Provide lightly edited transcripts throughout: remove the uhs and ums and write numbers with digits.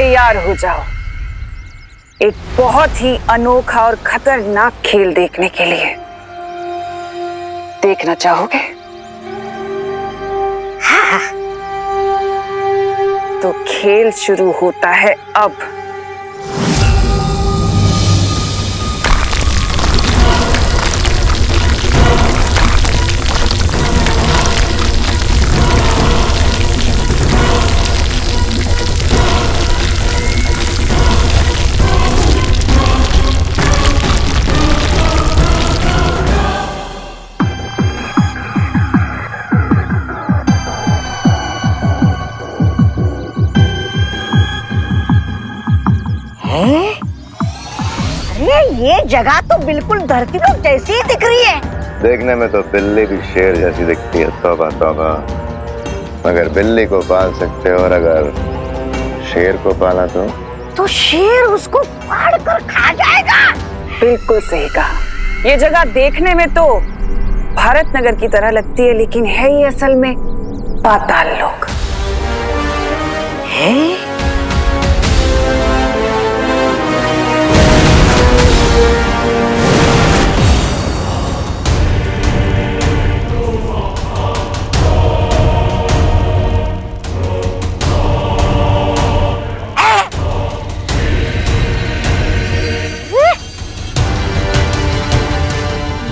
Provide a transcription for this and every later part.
तैयार हो जाओ एक बहुत ही अनोखा और खतरनाक खेल देखने के लिए। देखना चाहोगे? हाँ। तो खेल शुरू होता है अब। अरे ये जगह तो बिल्कुल धरती पर जैसी ही दिख रही है। देखने में तो बिल्ली भी शेर जैसी दिखती है। तौबा तौबा, मगर बिल्ली को पाल सकते हो और अगर शेर को पाला तो शेर उसको फाड़ कर खा जाएगा। बिल्कुल सही कहा। ये जगह देखने में तो भारत नगर की तरह लगती है, लेकिन है ये असल में पाताल लोक। है?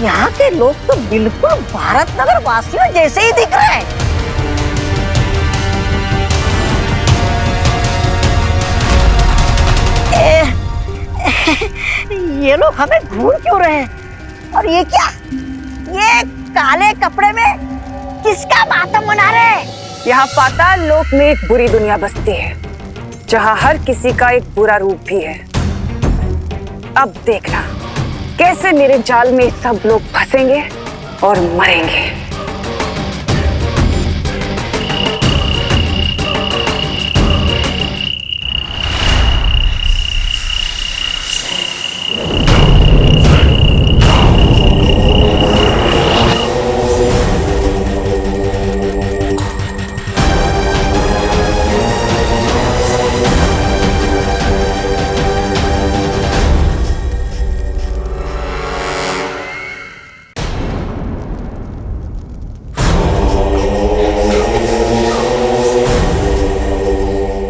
यहाँ के लोग तो बिल्कुल भारत नगर वासियों जैसे ही दिख रहे हैं। ये लोग हमें घूर क्यों रहे हैं? और ये क्या? ये काले कपड़े में किसका मातम मना रहे हैं? यहाँ पाताल लोक में एक बुरी दुनिया बसती है, जहाँ हर किसी का एक बुरा रूप भी है। अब देखना कैसे मेरे जाल में सब लोग फंसेंगे और मरेंगे।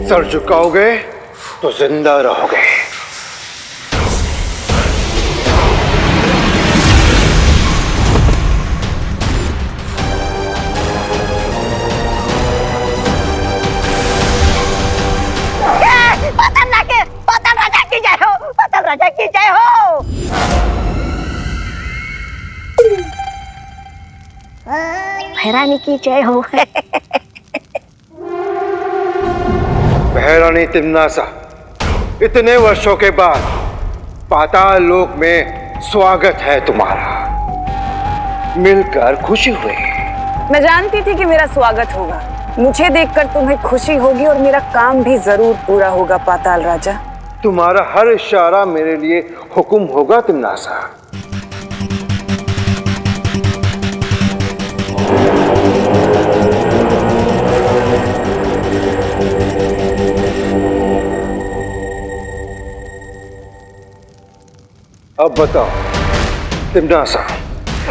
सर झुकाओगे तो जिंदा रहोगे। पाताल राजा की जय हो, पाताल राजा की जय हो। भैरानी की जय हो। भैरानी तिम्नासा, इतने वर्षों के बाद पाताल लोक में स्वागत है तुम्हारा। मिलकर खुशी हुई। मैं जानती थी कि मेरा स्वागत होगा। मुझे देखकर तुम्हें खुशी होगी और मेरा काम भी जरूर पूरा होगा पाताल राजा। तुम्हारा हर इशारा मेरे लिए हुक्म होगा तिम्नासा। अब बताओ तिम्नासा,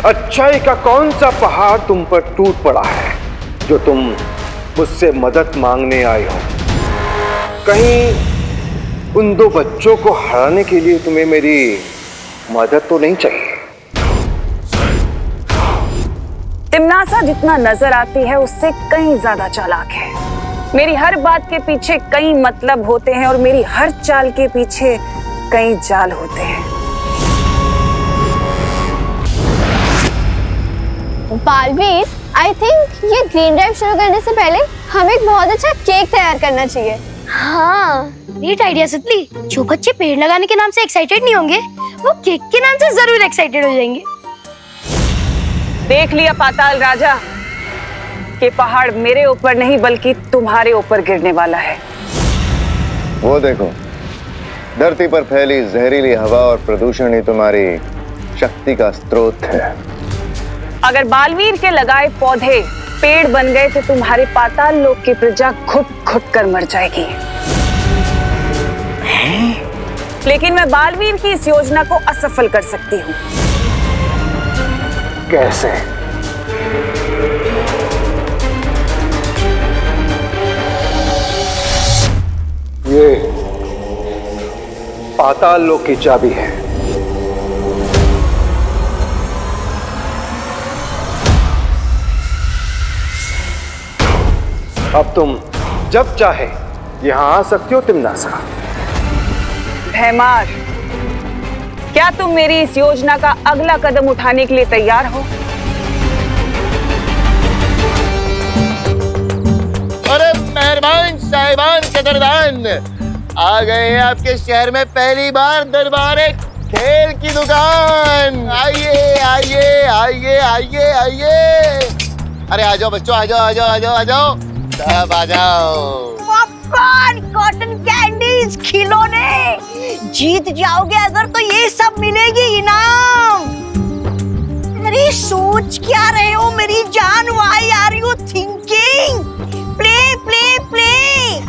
अच्छाई का कौन सा पहाड़ तुम पर टूट पड़ा है जो तुम मुझसे मदद मांगने आए हो? कहीं उन दो बच्चों को हराने के लिए तुम्हें मेरी मदद तो नहीं चाहिए? तिम्नासा जितना नजर आती है उससे कहीं ज्यादा चालाक है। मेरी हर बात के पीछे कई मतलब होते हैं और मेरी हर चाल के पीछे कई जाल होते हैं। बालवीर, आई थिंक ये ग्रीन ड्राइव शुरू करने से पहले हमें एक बहुत अच्छा केक तैयार करना चाहिए। हाँ, ग्रेट आइडिया सितली। जो बच्चे पेड़ लगाने के नाम से एक्साइटेड नहीं होंगे, वो केक के नाम से जरूर एक्साइटेड हो जाएंगे। देख लिया पाताल राजा कि पहाड़ मेरे ऊपर नहीं बल्कि तुम्हारे ऊपर गिरने वाला है। वो देखो, धरती पर फैली जहरीली हवा और प्रदूषण ही तुम्हारी शक्ति का स्रोत है। अगर बालवीर के लगाए पौधे पेड़ बन गए तो तुम्हारे पाताल लोक की प्रजा घुट घुट कर मर जाएगी। लेकिन मैं बालवीर की इस योजना को असफल कर सकती हूँ। कैसे? ये पाताल लोक की चाबी है। अब तुम जब चाहे यहां आ सकती हो तिमनासा। भैमार, क्या तुम मेरी इस योजना का अगला कदम उठाने के लिए तैयार हो? अरे मेहरबान साहिबान के दरबान, आ गए हैं आपके शहर में पहली बार दरबार खेल की दुकान। आइए आइए आइए आइए आइए। अरे आ जाओ बच्चों, आ जाओ आ जाओ आ जाओ आ जाओ, सब आ जाओ। पॉपकॉर्न, कॉटन कैंडीज, खिलौने, जीत जाओगे अगर तो ये सब मिलेगी इनाम। अरे सोच क्या रहे हो मेरी जान? Why are you thinking? Play play play.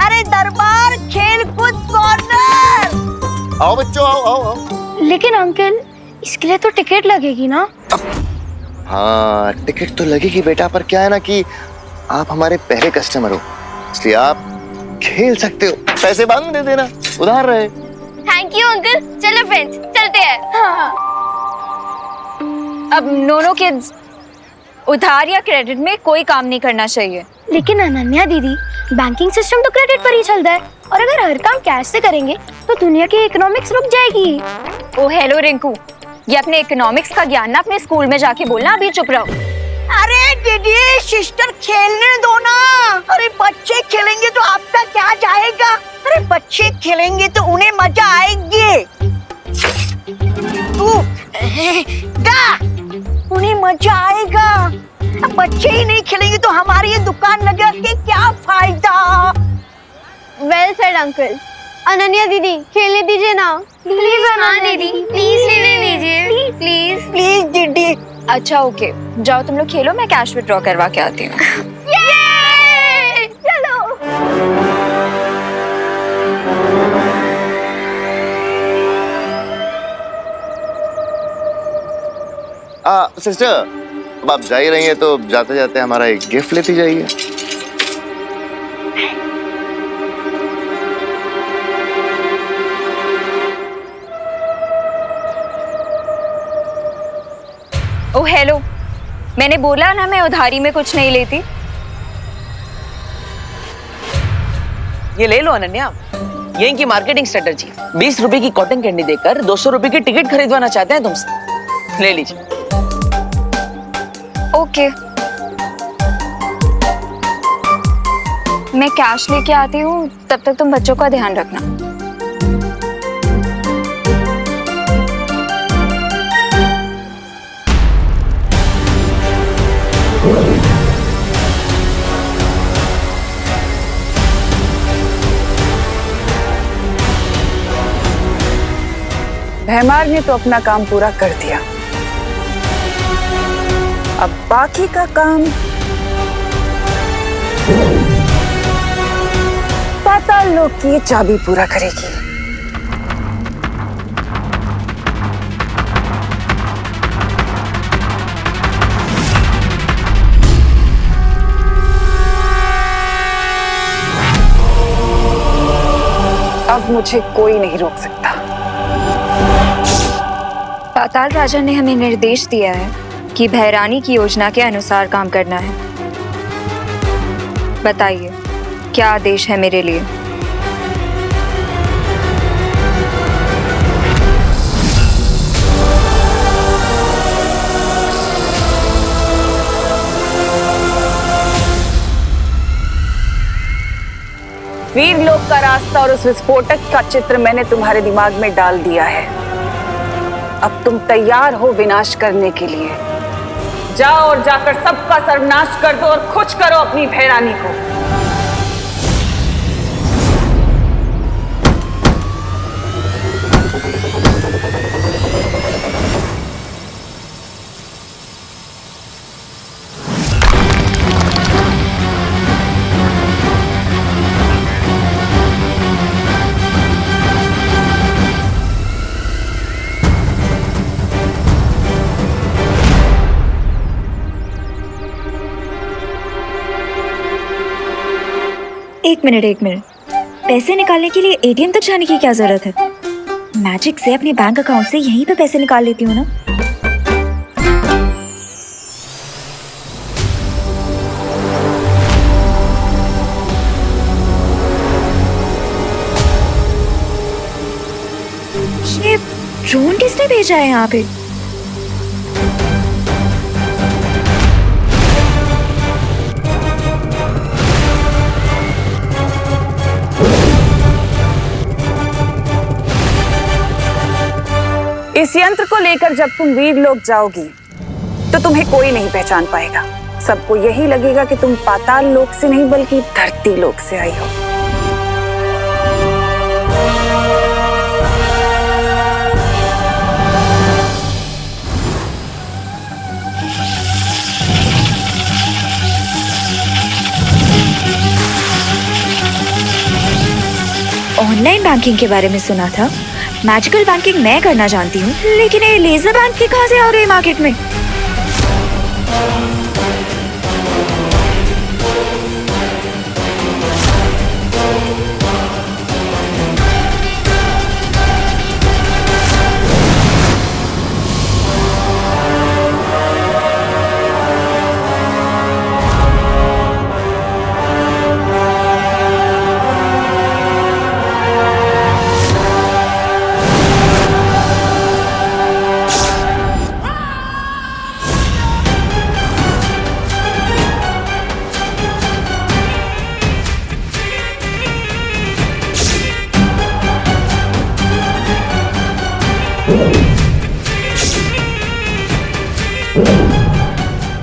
अरे दरबार खेल कूद कॉर्नर। आओ बच्चों, आओ आओ आओ। लेकिन अंकल, इसके लिए तो टिकट लगेगी ना? हाँ टिकट तो लगेगी बेटा, पर क्या है ना कि आप हमारे पहले कस्टमर हो, इसलिए आप खेल सकते हो। पैसे बाद में दे देना, उधार रहे। Thank you uncle. चलो फ्रेंड्स, चलते हैं। अब नोनो किड्स, उधार या क्रेडिट में कोई काम नहीं करना चाहिए। लेकिन अनन्या दीदी, बैंकिंग सिस्टम तो क्रेडिट पर ही चलता है, और अगर हर काम कैश से करेंगे तो दुनिया की इकोनॉमिक्स रुक जाएगी। ओ हेलो रिंकू, ये अपने इकोनॉमिक्स का ज्ञान ना अपने स्कूल में जाके बोलना, अभी चुप रहो। अरे दीदी सिस्टर खेलने दो ना। अरे बच्चे खेलेंगे तो आपका क्या जाएगा? अरे बच्चे खेलेंगे तो उन्हें मजा आएगी। तू गा, उन्हें मजा आएगा। अब बच्चे ही नहीं खेलेंगे तो हमारी ये दुकान लगा के क्या फायदा? Well said uncle. अनन्या दीदी, खेलने दीजिए ना प्लीज। अनन्या दीदी प्लीज खेलने दीजिए, प्लीज प्लीज दीदी। अच्छा ओके, जाओ तुम लोग खेलो, मैं कैश विड्रॉ करवा के आती हूँ। चलो। सिस्टर, अब आप जा ही रही हैं तो जाते जाते हमारा एक गिफ्ट लेती जाइए। ओ हेलो, मैंने बोला ना मैं उधारी में कुछ नहीं लेती। ये ले लो अनन्या, ये इनकी मार्केटिंग स्ट्रेटजी। 20 रुपए की कॉटन कैंडी देकर 200 रुपए की टिकट खरीदवाना चाहते हैं तुमसे। ले लीजिए। ओके, मैं कैश लेके आती हूँ, तब तक तुम बच्चों का ध्यान रखना। भैमार ने तो अपना काम पूरा कर दिया, अब बाकी का काम पाताल लोक की चाबी पूरा करेगी। अब मुझे कोई नहीं रोक सकता। पाताल राजा ने हमें निर्देश दिया है कि भैरानी की योजना के अनुसार काम करना है। बताइए, क्या आदेश है मेरे लिए? वीरलोक का रास्ता और उस विस्फोटक का चित्र मैंने तुम्हारे दिमाग में डाल दिया है। अब तुम तैयार हो विनाश करने के लिए? जाओ और जाकर सबका सर्वनाश कर दो और खुश करो अपनी भैरानी को। एक मिनट। पैसे निकालने के लिए एटीएम तक जाने की क्या जरूरत है? मैजिक से अपने बैंक अकाउंट से यहीं पे पैसे निकाल लेती हूँ ना। ये ड्रोन किसने भेजा है यहाँ पे? इस यंत्र को लेकर जब तुम वीर लोग जाओगी तो तुम्हें कोई नहीं पहचान पाएगा। सबको यही लगेगा कि तुम पाताल लोक से नहीं बल्कि धरती लोक से आई हो। ऑनलाइन बैंकिंग के बारे में सुना था। मैजिकल बैंकिंग मैं करना जानती हूँ, लेकिन ये लेजर बैंक के कहाँ से आ गई मार्केट में?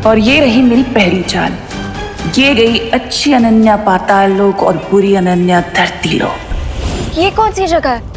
और ये रही मेरी पहली चाल। ये गई अच्छी अनन्या पाताल लोक और बुरी अनन्या धरती लोक। ये कौन सी जगह है?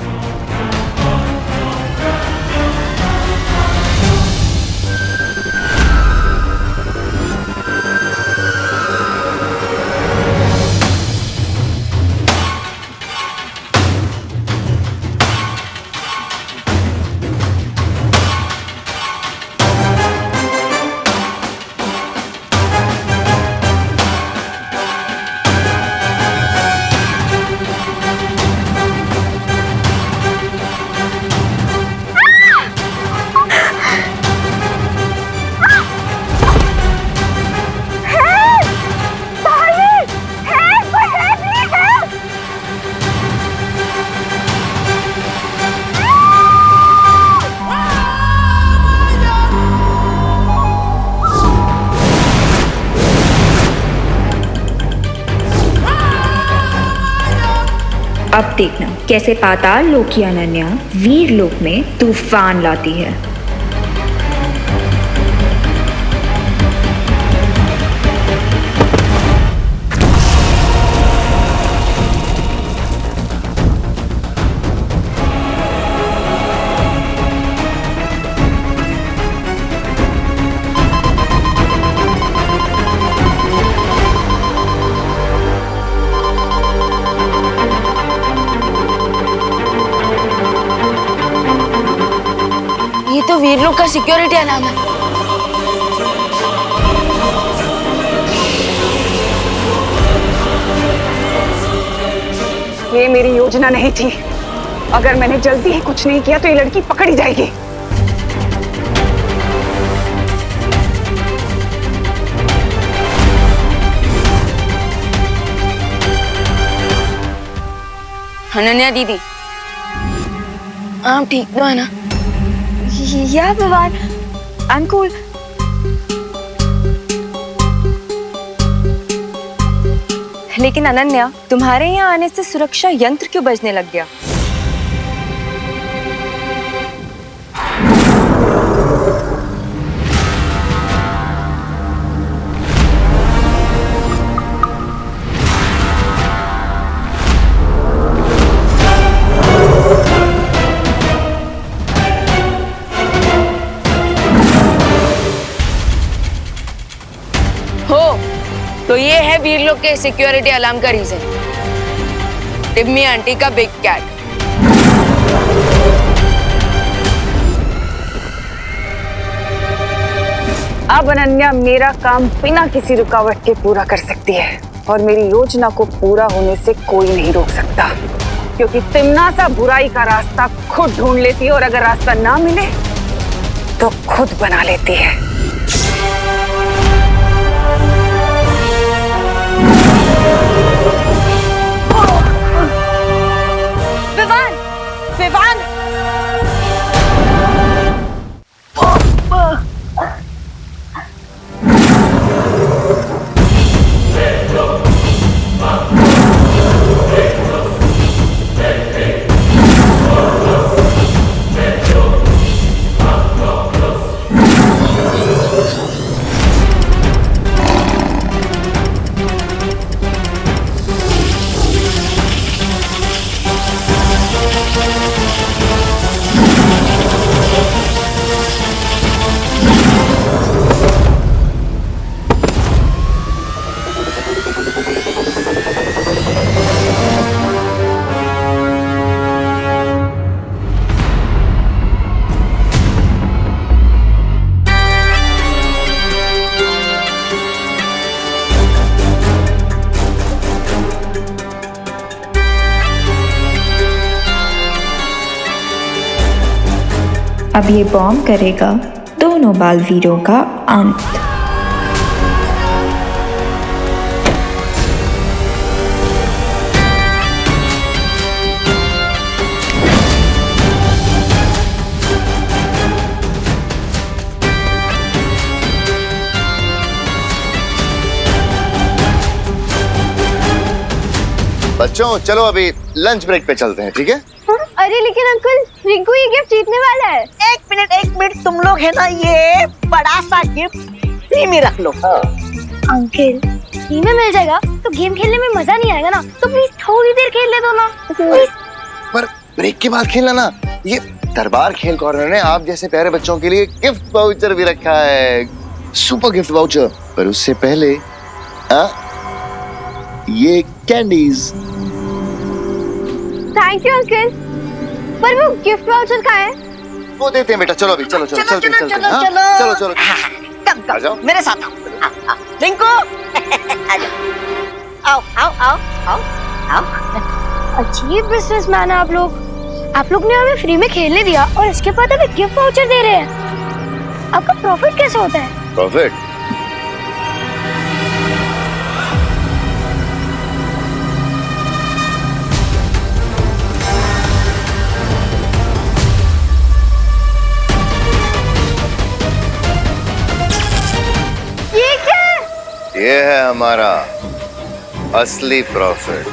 अब देखना कैसे पाताल लोक की अनन्या वीर लोक में तूफान लाती है। ये तो वीर लोक का सिक्योरिटी अलार्म है। ये मेरी योजना नहीं थी। अगर मैंने जल्दी ही कुछ नहीं किया तो ये लड़की पकड़ी जाएगी। अनन्या दीदी, आप ठीक तो है ना? या भगवान, आई एम कूल। लेकिन अनन्या, तुम्हारे यहाँ आने से सुरक्षा यंत्र क्यों बजने लग गया? तो ये है वीर लोक के सिक्योरिटी अलार्म का रीजन। टिम्मी आंटी का बिग कैट। अब अनन्या मेरा काम बिना किसी रुकावट के पूरा कर सकती है। और मेरी योजना को पूरा होने से कोई नहीं रोक सकता, क्योंकि तिम्नासा बुराई का रास्ता खुद ढूंढ लेती है और अगर रास्ता ना मिले तो खुद बना लेती है। विवान, विवान। अब ये बॉम्ब करेगा दोनों बालवीरों का अंत। बच्चों चलो अभी लंच ब्रेक पे चलते हैं, ठीक है? अरे लेकिन अंकल, रिंकू ये गिफ्ट जीतने वाला है। एक मिनट, तुम लोग है ना, ये बड़ा सा गिफ्ट फ्री में रख लो। अंकल, फ्री में मिल जाएगा तो गेम खेलने में मजा नहीं आएगा ना, तो प्लीज थोड़ी देर खेल ले दो ना। पर ब्रेक के बाद खेलना ना। ये दरबार खेल कॉर्नर ने आप जैसे प्यारे बच्चों के लिए गिफ्ट वाउचर भी रखा है, सुपर गिफ्ट वाउचर। पर उससे पहले ये कैंडीज। थैंक यू अंकल, पर वो गिफ्ट वाउचर कहाँ है? वो देते हैं बेटा, चलो अभी चलो चलो चलो चलते हैं, चलो चलते हैं, चलो हाँ? चलो चलो कम आ जाओ। मेरे साथ आओ। रिंकू आ जाओ, आओ आओ आओ आओ आओ। अजीब बिजनेसमैन है आप लोग। आप लोग ने हमें फ्री में खेलने दिया और इसके बाद हमें गिफ्ट वाउचर दे रहे हैं। आपका प्रॉफिट कैसे होता है? प्रॉफिट? ये क्या है? ये है हमारा असली प्रॉफिट।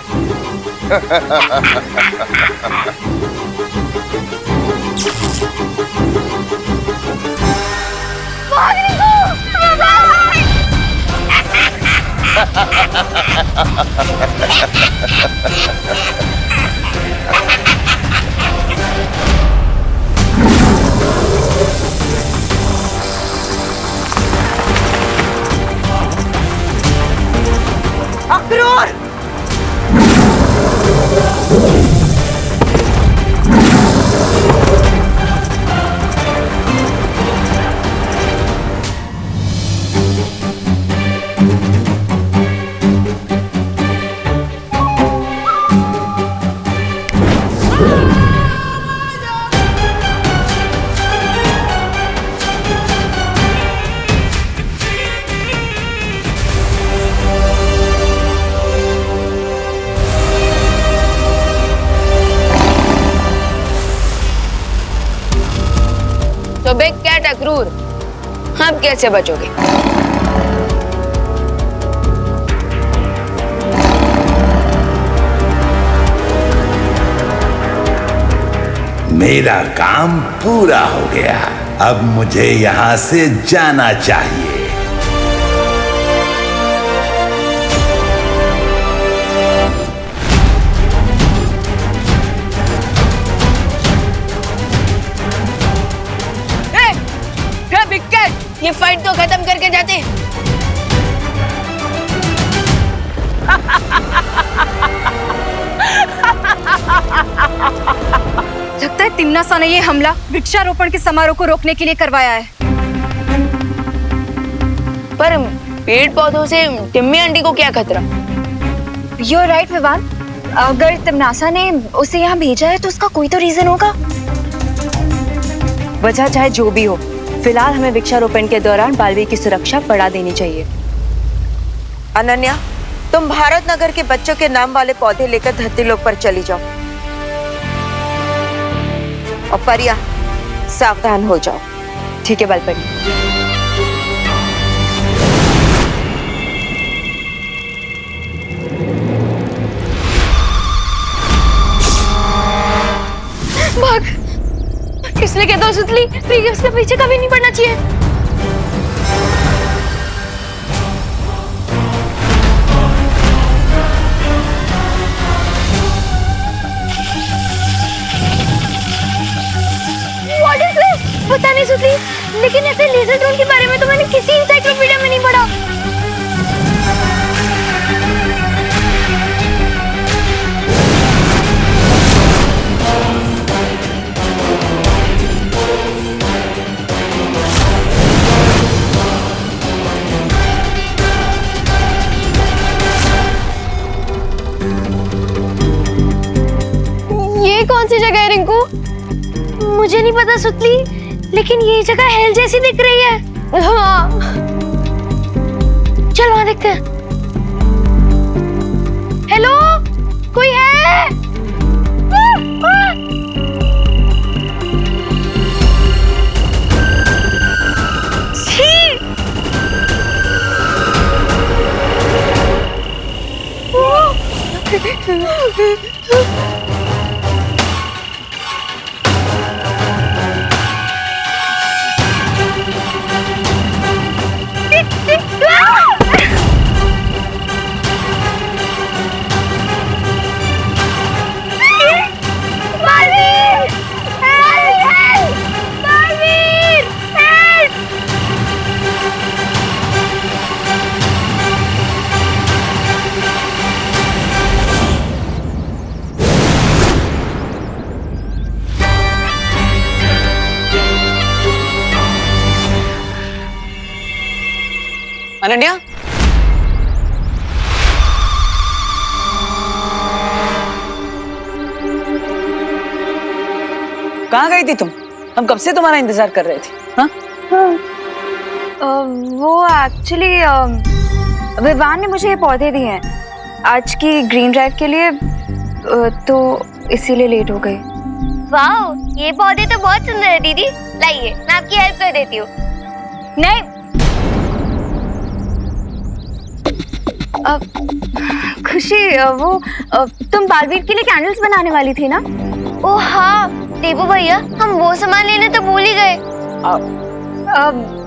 अक्रूर, तो बिग कैट अक्रूर, अब कैसे बचोगे? मेरा काम पूरा हो गया, अब मुझे यहाँ से जाना चाहिए। बिग कैट, ये फाइट तो खत्म करके जाते। लगता है तिम्नासा ने ये हमला वृक्षारोपण के समारोह को रोकने के लिए करवाया है। पर पेड़ पौधों से टिम्मी आंटी को क्या खतरा? You're right, Vivaan. अगर तमनासा ने उसे यहाँ भेजा है तो उसका कोई तो रीजन होगा। वजह चाहे जो भी हो, फिलहाल हमें वृक्षारोपण के दौरान बालवीर की सुरक्षा बढ़ा देनी चाहिए। अनन्या, तुम भारत नगर के बच्चों के नाम वाले पौधे लेकर धरती लोक पर चली जाओ। और परिया, सावधान हो जाओ। ठीक है बालपरी। भाग, इसलिए कहता हूँ सुतली, प्रिय उसके पीछे कभी नहीं पड़ना चाहिए। What is this? पता नहीं सुतली, लेकिन ऐसे लेजर ड्रोन के बारे में तो मैंने किसी एनसाइक्लोपीडिया में नहीं पढ़ा। ये कौन सी जगह है रिंकू? मुझे नहीं पता सुतली, लेकिन ये जगह हेल जैसी दिख रही है। हाँ, चल वहां देखते हैं। हेलो, कोई है? छी! अनन्या, कहाँ गई थी तुम? हम कब से तुम्हारा इंतजार कर रहे थे। हाँ? वो एक्चुअली विवान ने मुझे ये पौधे दिए हैं आज की ग्रीन ड्राइव के लिए, तो इसीलिए लेट हो गई। वाओ, ये पौधे तो बहुत सुंदर है दीदी। लाइए, मैं आपकी हेल्प कर देती हूँ। नहीं, खुशी, वो तुम बालवीर के लिए कैंडल्स बनाने वाली थी ना? ओह हाँ देबू भैया, हम वो सामान लेने तो भूल ही गए।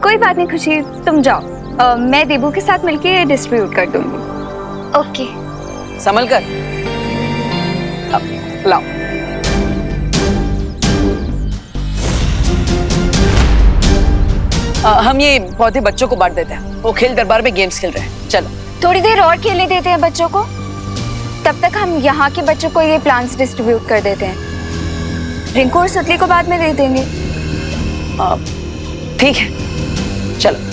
कोई बात नहीं खुशी, तुम जाओ, मैं देबू के साथ मिलके डिस्ट्रीब्यूट कर दूंगी। ओके। संभल कर, लाओ। हम ये पौधे बच्चों को बांट देते हैं, वो खेल दरबार में गेम्स खेल रहे हैं। चलो थोड़ी देर और खेलने देते हैं बच्चों को, तब तक हम यहाँ के बच्चों को ये प्लांट्स डिस्ट्रीब्यूट कर देते हैं। रिंकू और सुतली को बाद में दे देंगे। ठीक है, चलो।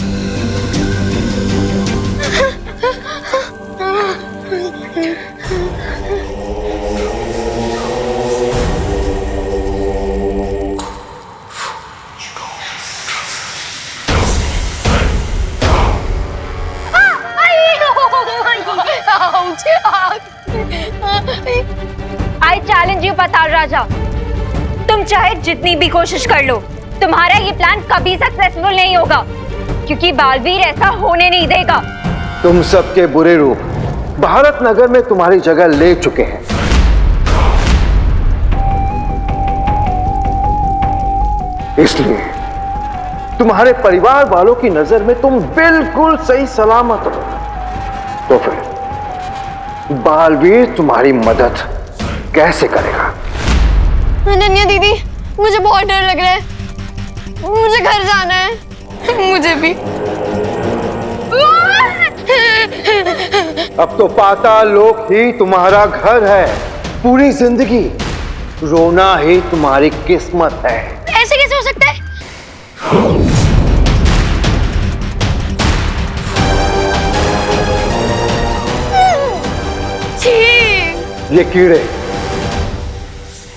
I challenge you पाताल राजा, तुम चाहे जितनी भी कोशिश कर लो, तुम्हारा ये प्लान कभी सक्सेसफुल नहीं होगा, क्योंकि बालवीर ऐसा होने नहीं देगा। तुम सबके बुरे रूप भारत नगर में तुम्हारी जगह ले चुके हैं। इसलिए तुम्हारे परिवार वालों की नजर में तुम बिल्कुल सही सलामत हो। तो फिर बालवीर तुम्हारी मदद कैसे करेगा? अनन्या दीदी, मुझे बहुत डर लग रहा है, मुझे घर जाना है। मुझे भी। अब तो पाताल लोक ही तुम्हारा घर है। पूरी जिंदगी रोना ही तुम्हारी किस्मत है। ऐसे कैसे हो सकता है? छी, ये कीड़े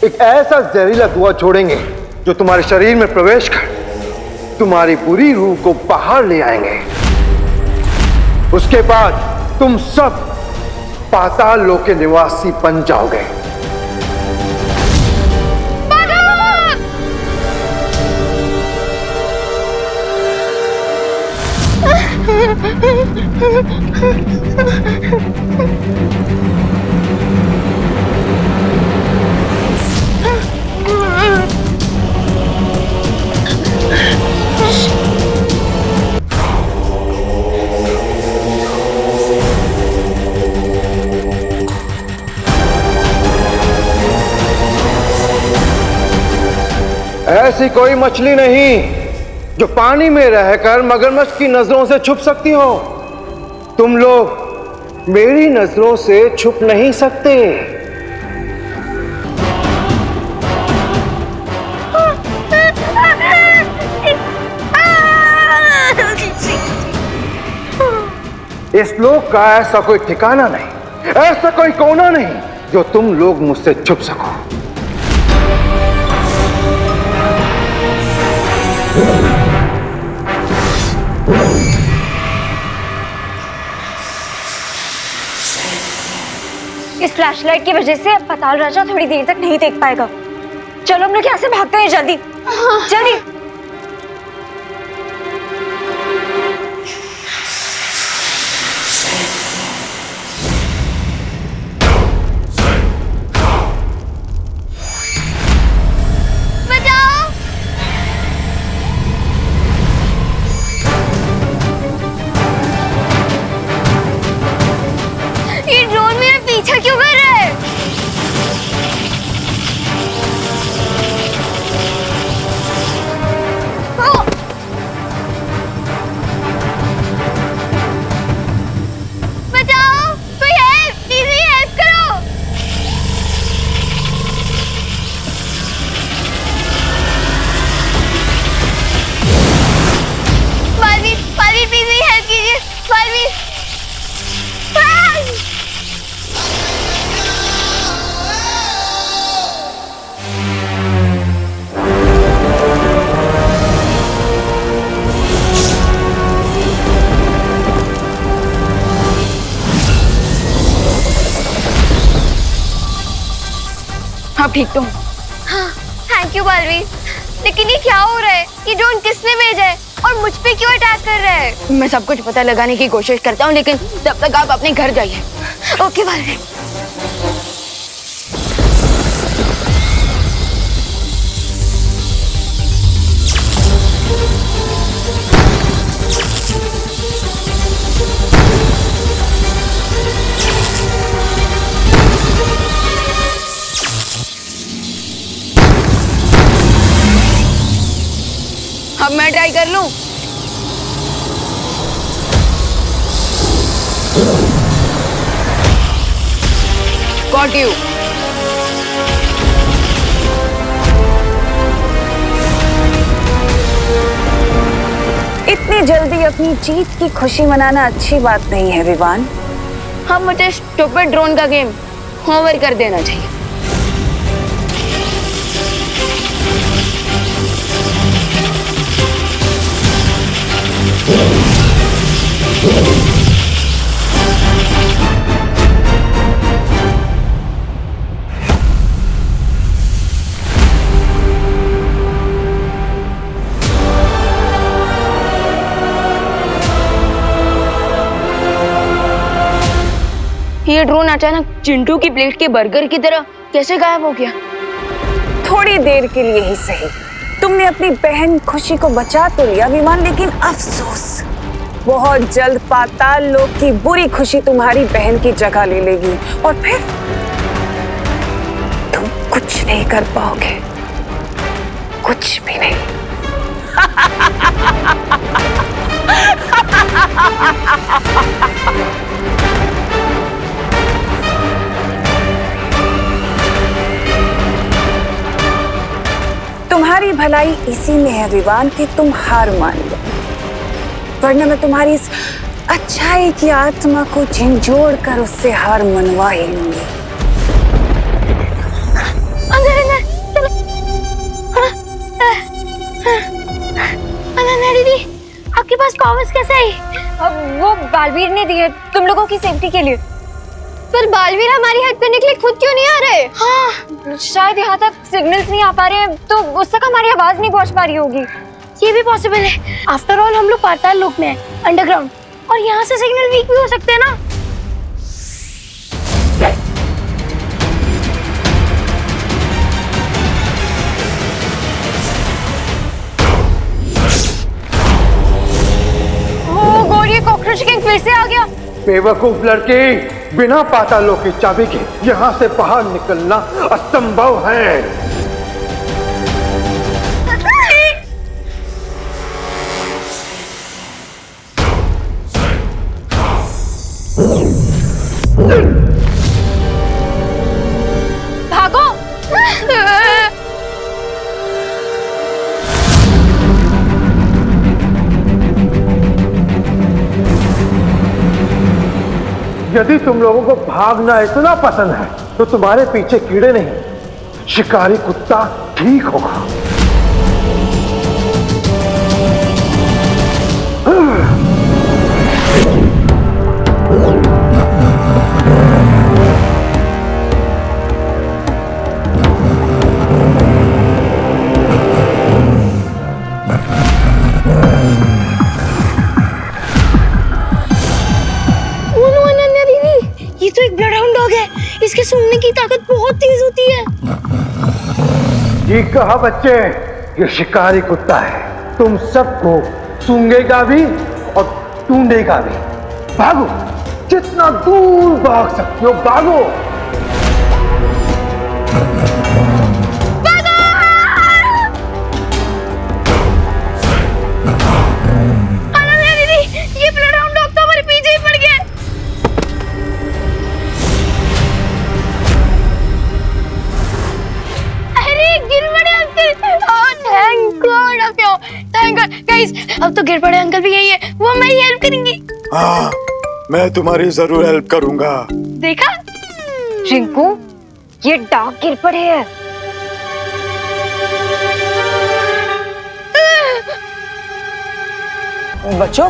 एक ऐसा जहरीला धुआं छोड़ेंगे जो तुम्हारे शरीर में प्रवेश कर तुम्हारी बुरी रूह को बाहर ले आएंगे। उसके बाद तुम सब पाताल लोक के निवासी बन जाओगे। ऐसी कोई मछली नहीं जो पानी में रहकर मगरमच्छ की नजरों से छुप सकती हो। तुम लोग मेरी नजरों से छुप नहीं सकते। इस लोक का ऐसा कोई ठिकाना नहीं, ऐसा कोई कोना नहीं जो तुम लोग मुझसे छुप सको। इस फ्लैशलाइट की वजह से अब पाताल राजा थोड़ी देर तक नहीं देख पाएगा। चलो हम लोग यहाँ से भागते हैं, जल्दी जल्दी। ये ड्रोन मेरा पीछा क्यों कर रहा है? बचाओ, कोई हेल्प, प्लीज हेल्प करो। बालवीर, बालवीर प्लीज हेल्प कीजिए, बालवीर। हाँ ठीक तो। हाँ, थैंक यू बालवीर। लेकिन ये क्या हो रहा है? ये ड्रोन किसने भेजा है और मुझ पे क्यों अटैक कर रहा है? मैं सब कुछ पता लगाने की कोशिश करता हूँ, लेकिन तब तक आप अपने घर जाइए। ओके बालवीर। अब मैं ट्राई कर लूं। Got you. इतनी जल्दी अपनी जीत की खुशी मनाना अच्छी बात नहीं है विवान। हाँ, मुझे स्टूपिड ड्रोन का गेम ओवर कर देना चाहिए। ये ड्रोन अचानक चिंटू की प्लेट के बर्गर की तरह कैसे गायब हो गया? थोड़ी देर के लिए ही सही तुमने अपनी बहन खुशी को बचा तो लिया विमान, लेकिन अफसोस बहुत जल्द पाताल लोक की बुरी खुशी तुम्हारी बहन की जगह ले लेगी और फिर तुम कुछ नहीं कर पाओगे, कुछ भी नहीं। तुम्हारी भलाई इसी में है विवान कि तुम हार मान लो, वरना मैं तुम्हारी इस अच्छाई की आत्मा को झंझोड़ कर उससे हार मनवा ही लूंगी। वो बालवीर ने दिए तुम लोगों की सेफ्टी के लिए। पर बालवीर हमारी हेल्प करने के लिए खुद क्यों नहीं आ रहे? हाँ, शायद यहाँ तक सिग्नल्स नहीं आ पा रहे हैं, तो उस तक हमारी आवाज नहीं पहुँच पा रही होगी। ये भी पॉसिबल है। आफ्टर ऑल हम लोग पाताल लोक में हैं, अंडरग्राउंड, और यहाँ से सिग्नल वीक भी हो सकते हैं ना। ओह गॉड, ये कॉकरोच किंग फिर से आ गया। बेवकूफ लड़की, बिना पातालों की चाबी के यहाँ से बाहर निकलना असंभव है। भागो। यदि तुम लोगों को भागना इतना पसंद है तो तुम्हारे पीछे कीड़े नहीं, शिकारी कुत्ता ठीक होगा। ये तो एक ब्लड हाउंड डॉग है, इसके सूंघने की ताकत बहुत तेज होती है। ठीक कहा बच्चे, ये शिकारी कुत्ता है, तुम सबको सूंघेगा भी और ढूंढेगा भी। भागो, जितना दूर भाग सकते हो भागो। अनन्या दीदी, ये ब्लड हाउंड डॉग तो हमारे पीछे ही पड़ गया। थैंक गॉड गाइस, अब तो गिर पड़े अंकल भी यही है, वो हमारी हेल्प करेंगे। हाँ, मैं तुम्हारी जरूर हेल्प करूंगा। देखा रिंकू, ये डाक गिर पड़े हैं। बच्चों,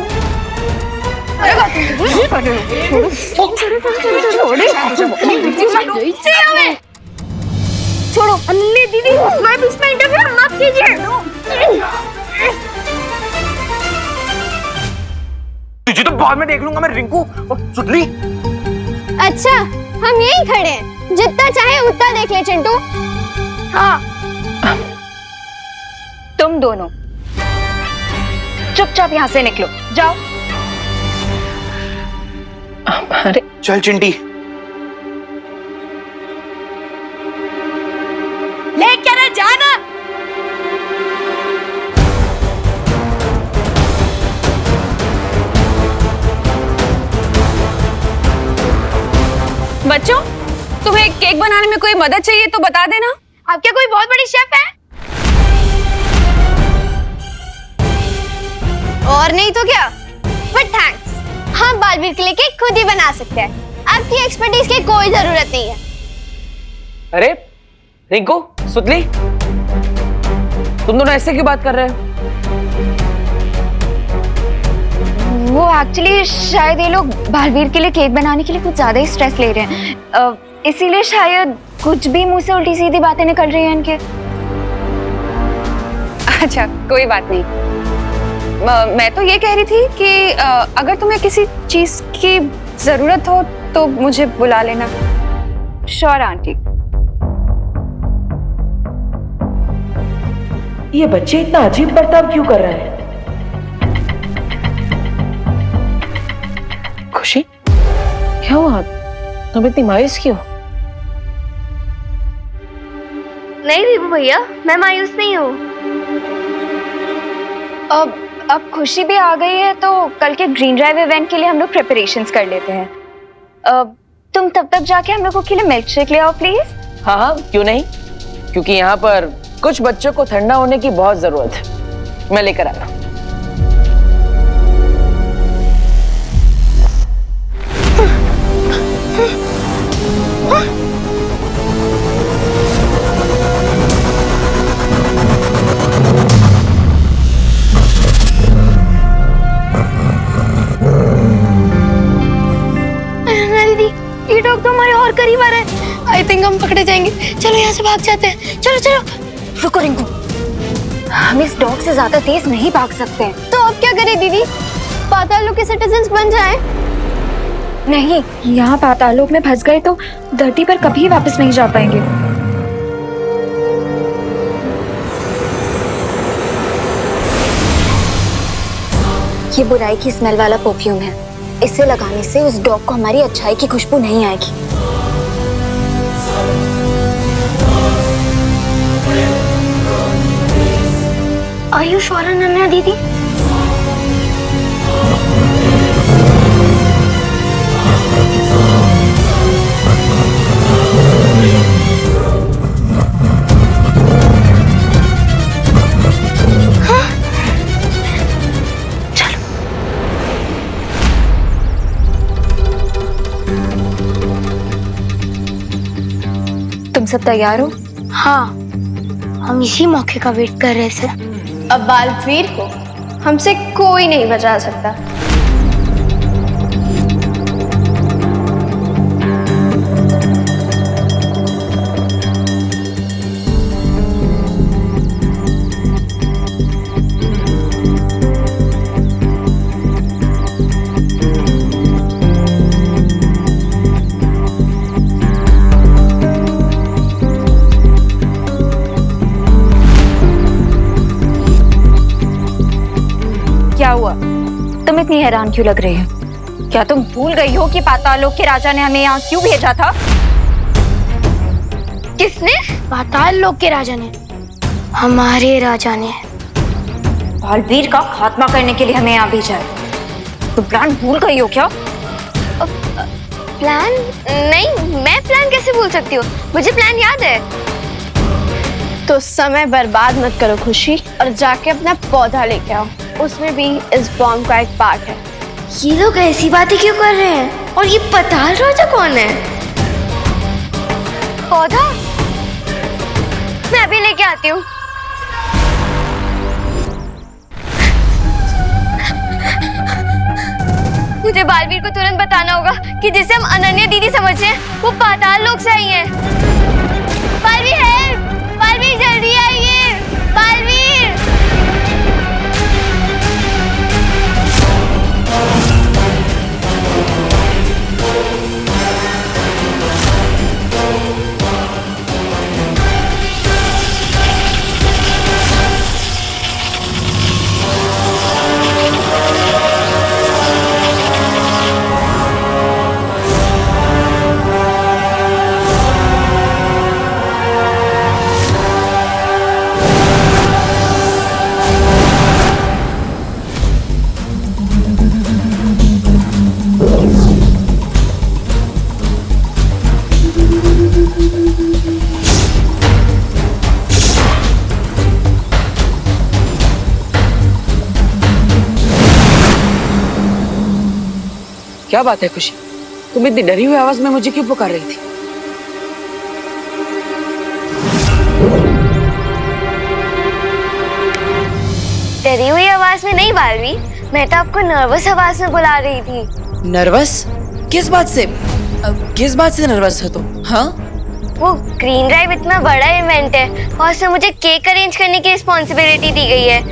छोड़ो अन्य दीदी, मैं भी इसमें इंटरफेयर मत कीजिए। तुझे तो बाद में देख लूंगा मैं रिंकू और सुतली। अच्छा, हम यहीं खड़े हैं, जितना चाहे उतना देख ले चिंटू। हाँ, तुम दोनों चुपचाप यहाँ से निकलो, जाओ। अरे चल चिंटी, लेकर जाना। बच्चों, तुम्हें केक बनाने में कोई मदद चाहिए तो बता देना। आप क्या कोई बहुत बड़ी शेफ है? और नहीं तो क्या, बट थैंक्स, हम बालवीर के लिए केक खुद ही बना सकते हैं, आपकी एक्सपर्टीज की कोई जरूरत नहीं है। अरे रिंकू, सुतली, तुम दोनों ऐसे क्यों बात कर रहे हो? वो एक्चुअली शायद ये लोग बालवीर के लिए केक बनाने के लिए कुछ ज्यादा ही स्ट्रेस ले रहे हैं, इसीलिए शायद कुछ भी मुंह से उल्टी सीधी बातें निकल रही हैं इनके। अच्छा, कोई बात नहीं। मैं तो ये कह रही थी कि अगर तुम्हें किसी चीज की जरूरत हो तो मुझे बुला लेना। Sure aunty. ये बच्चे इतना अजीब बर्ताव क्यों कर रहे हैं? खुशी, क्या हुआ? तुम इतनी मायूस क्यों? नहीं विभू भैया, मैं मायूस नहीं हूँ। अब खुशी भी आ गई है तो कल के ग्रीन ड्राइव इवेंट के लिए हम लोग प्रिपरेशंस कर लेते हैं। तुम तब तक जाके हम लोगों के लिए मिल्क शेक ले आओ प्लीज। हाँ हाँ, क्यों नहीं, क्योंकि यहाँ पर कुछ बच्चों को ठंडा होने की बहुत जरूरत है। मैं लेकर आया। पकड़े जाएंगे। चलो यहाँ से भाग जाते हैं, चलो चलो। रुको रिंकू, हम इस डॉग से ज्यादा तेज नहीं भाग सकते। तो अब क्या करें दीदी? पाताल लोक के सिटीजन्स बन जाएं? नहीं, यहाँ पाताल लोक में फंस गए तो धरती पर कभी वापस नहीं जा पाएंगे। ये बुराई की स्मेल वाला परफ्यूम है। इसे लगाने से उस डॉग को हमारी अच्छाई की खुशबू नहीं आएगी। Are you sure, अनन्या दीदी? हाँ? चलो। तुम सब तैयार हो? हाँ, हम इसी मौके का वेट कर रहे थे। अब बालवीर को हमसे कोई नहीं बचा सकता। क्या हुआ? तुम इतनी हैरान क्यों लग रही हो? क्या तुम भूल गई हो कि पाताल लोक के राजा ने हमें यहाँ क्यों भेजा था? किसने? पाताल लोक के राजा ने, हमारे राजा ने। बालवीर का खात्मा करने के लिए हमें यहाँ भेजा है। तुम प्लान भूल गई हो क्या? प्लान? नहीं, मैं प्लान कैसे भूल सकती हूँ? मुझे प्लान याद है। तो समय बर्बाद मत करो खुशी, और जाके अपना पौधा लेके आओ। उसमें भी इस बॉम्ब का एक पार्ट है। ये लोग ऐसी बातें क्यों कर रहे हैं? और ये पाताल राजा कौन है? पौधा मैं अभी लेके आती हूँ। मुझे बालवीर को तुरंत बताना होगा कि जिसे हम अनन्या दीदी समझे हैं वो पाताल लोक से आई है। बालवीर है, बालवीर जल्दी आइए, बालवीर। क्या बात है खुशी, तुम इतनी डरी हुई आवाज में मुझे क्यों पुकार रही थी? डरी हुई आवाज में नहीं बालवीर, मैं तो आपको नर्वस आवाज में बुला रही थी। नर्वस? किस बात से? किस बात से नर्वस हो तुम? हाँ? वो ग्रीन ड्राइव इतना बड़ा इवेंट है और उसमें मुझे केक अरेंज करने की रिस्पॉन्सिबिलिटी दी गई है।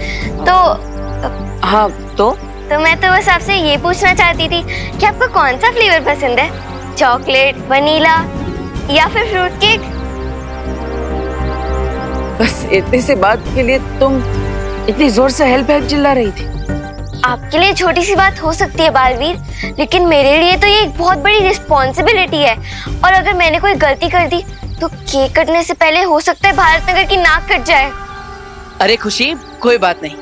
तो हाँ, तो मैं तो बस आपसे ये पूछना चाहती थी कि आपको कौन सा फ्लेवर पसंद है? चॉकलेट, वनीला या फिर फ्रूट केक? बस इतने से बात के लिए तुम इतनी जोर से हेल्प हेल्प चिल्ला रही थी? आपके लिए छोटी सी बात हो सकती है बालवीर, लेकिन मेरे लिए तो ये एक बहुत बड़ी रिस्पॉन्सिबिलिटी है। और अगर मैंने कोई गलती कर दी तो केक कटने से पहले हो सकता है भारत नगर की नाक कट जाए। अरे खुशी, कोई बात नहीं।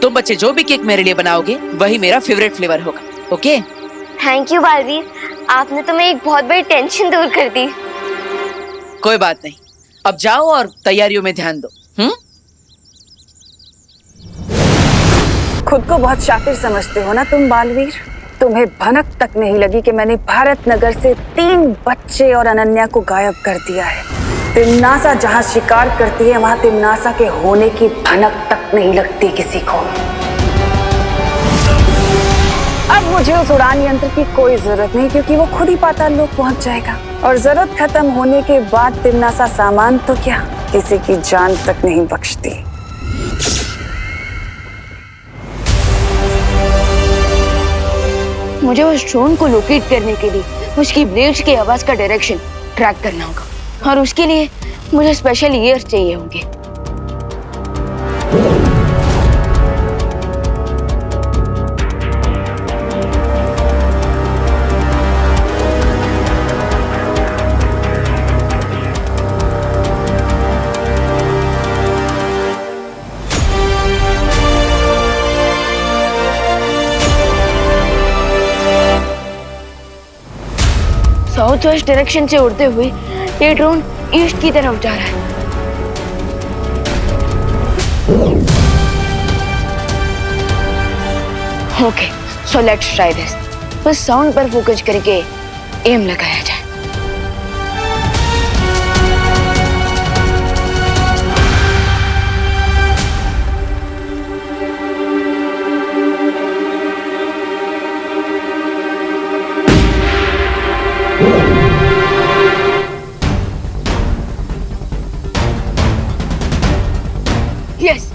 तुम बच्चे जो भी केक मेरे लिए बनाओगे वही मेरा फेवरेट फ्लेवर होगा। ओके? थैंक यू बालवीर, आपने तो मेरी एक बहुत बड़ी टेंशन दूर कर दी। कोई बात नहीं, अब जाओ और तैयारियों में ध्यान दो। खुद को बहुत शातिर समझते हो ना तुम बालवीर। तुम्हें भनक तक नहीं लगी कि मैंने भारत नगर से 3 बच्चे और अनन्या को गायब कर दिया है। तिमनासा जहाँ शिकार करती है वहाँ तिमनासा के होने की भनक तक नहीं लगती किसी को। अब मुझे उस उड़ान यंत्र की कोई जरूरत नहीं, क्योंकि वो खुद ही पाताल लोक पहुंच जाएगा। और जरूरत खत्म होने के बाद तिन्ना सा सामान तो क्या किसी की जान तक नहीं बख्शती। मुझे उस ड्रोन को लोकेट करने के लिए उसकी ब्लेड्स की आवाज का डायरेक्शन ट्रैक करना होगा और उसके लिए मुझे स्पेशल ईयर्स चाहिए होंगे। साउथ वेस्ट डायरेक्शन से उड़ते हुए ये ड्रोन ईस्ट की तरफ जा रहा है। Okay, so let's try this. बस साउंड पर फोकस करके एम लगाया जाए। यस,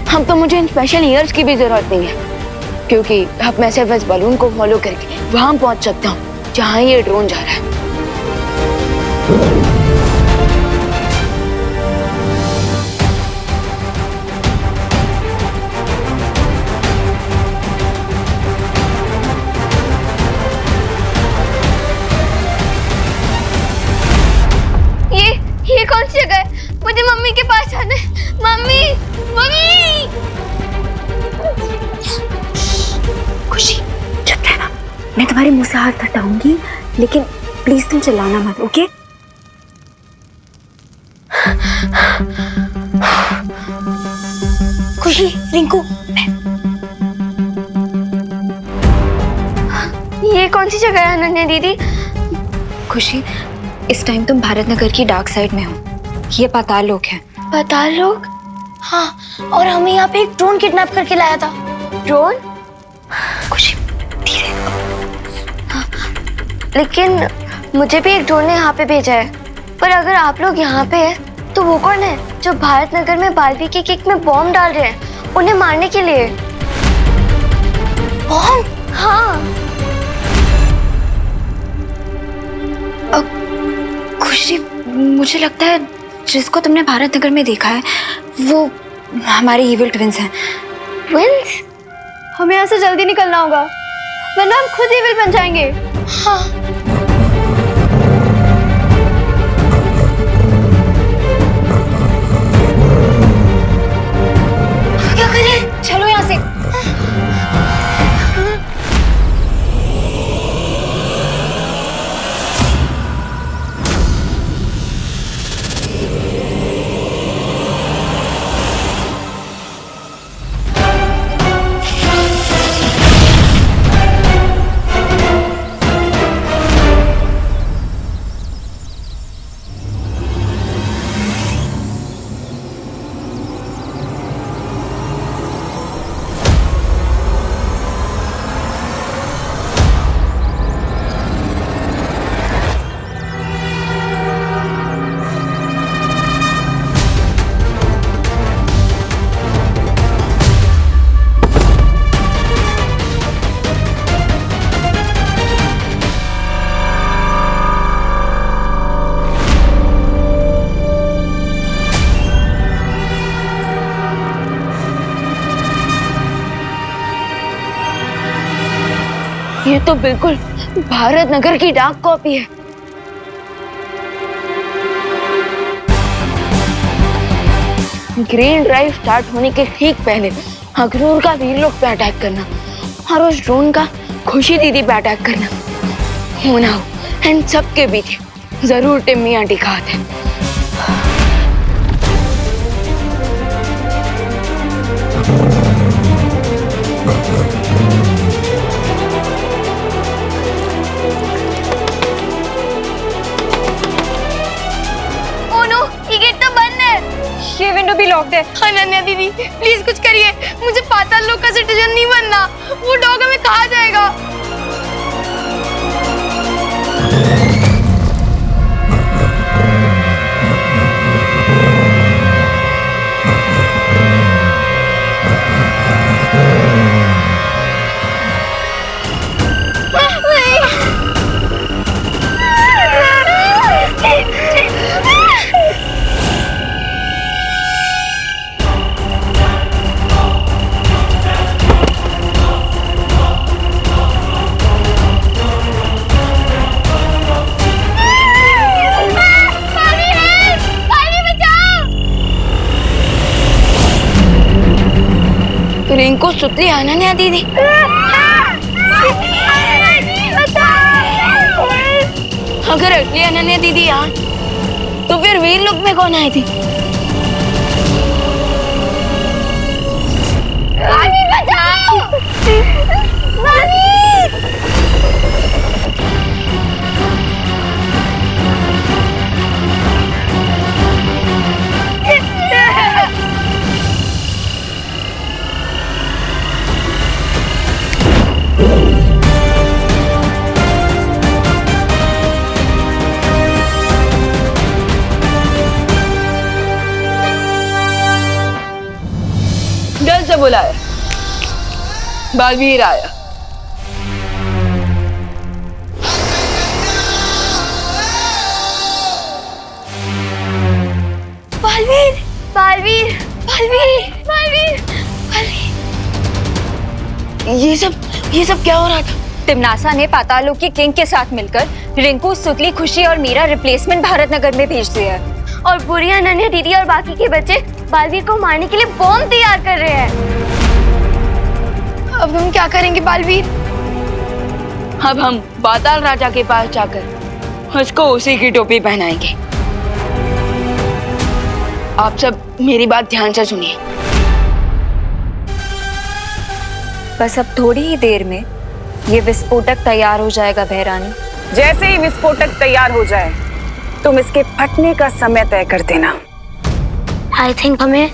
हम तो मुझे इन स्पेशल ईयर्स की भी जरूरत नहीं है क्योंकि अब मैं सिर्फ इस बलून को फॉलो करके वहां पहुंच सकता हूँ जहां ये ड्रोन जा रहा है। ये कौन सी जगह है? मुझे मम्मी के पास जाना है। Mummy, mummy! खुशी, चुप रहना। मैं तुम्हारे मुंह से हाथ हटाऊंगी, लेकिन प्लीज तुम चिल्लाना मत, ओके? खुशी, रिंकू, ये कौन सी जगह है अनन्या दीदी? खुशी, इस टाइम तुम भारत नगर की डार्क साइड में हो। ये पाताल लोक है। पाताल लोक? हाँ, और हमें यहाँ पे एक ड्रोन किडनैप करके लाया था। ड्रोन? खुशी, धीरे। हाँ, लेकिन मुझे भी एक ड्रोन ने यहाँ पे भेजा है। पर अगर आप लोग यहाँ पे हैं, तो वो कौन है जो भारत नगर में बारबी के केक में बॉम्ब डाल रहे हैं उन्हें मारने के लिए? बॉम्ब? हाँ। खुशी, मुझे लगता है जिसको तुमने भारत नगर में देखा है वो हमारे इविल ट्विंस हैं। ट्विंस? हमें यहाँ से जल्दी निकलना होगा वरना हम खुद इविल बन जाएंगे। हाँ। क्या करें? चलो यहाँ से। ये तो बिल्कुल भारत नगर की डाक कॉपी है। ग्रीन ड्राइव स्टार्ट होने के ठीक पहले अखनूर का वीर लोग पे अटैक करना और उस ड्रोन का खुशी दीदी पे अटैक करना होना हो एंड सबके बीच जरूर टिम्मी आंटी का हाथ है। ये विंडो भी लॉक्ड है। अनन्या दीदी प्लीज कुछ करिए, मुझे पाताल लोक का सिटीजन नहीं बनना। वो डॉग हमें खा जाएगा। रिंकू सुतली अनन्या दीदी। अगर असली अनन्या दीदी यहाँ तो फिर वीर लोक में कौन आई थी? बचाओ! जल्द से बुलाया, बालवीर आया। बालवीर, बालवीर, बालवीर, बालवीर, बालवीर। ये सब क्या हो रहा था? तिमनासा ने पातालों की किंग के साथ मिलकर रिंकू, सुतली, खुशी और मीरा रिप्लेसमेंट भारत नगर में भेज दिया है। और बुरी अनन्या दीदी और बाकी के बच्चे बालवीर को मारने के लिए बॉम्ब तैयार कर रहे हैं। अब हम क्या करेंगे बालवीर? अब हम पाताल राजा के पास जाकर उसको उसी की टोपी पहनाएंगे। आप सब मेरी बात ध्यान से सुनिए। बस अब थोड़ी ही देर में ये विस्फोटक तैयार हो जाएगा बहरानी। जैसे ही विस्फोटक तैयार हो जाए तुम इसके फटने का समय तय कर देना। आई थिंक हमें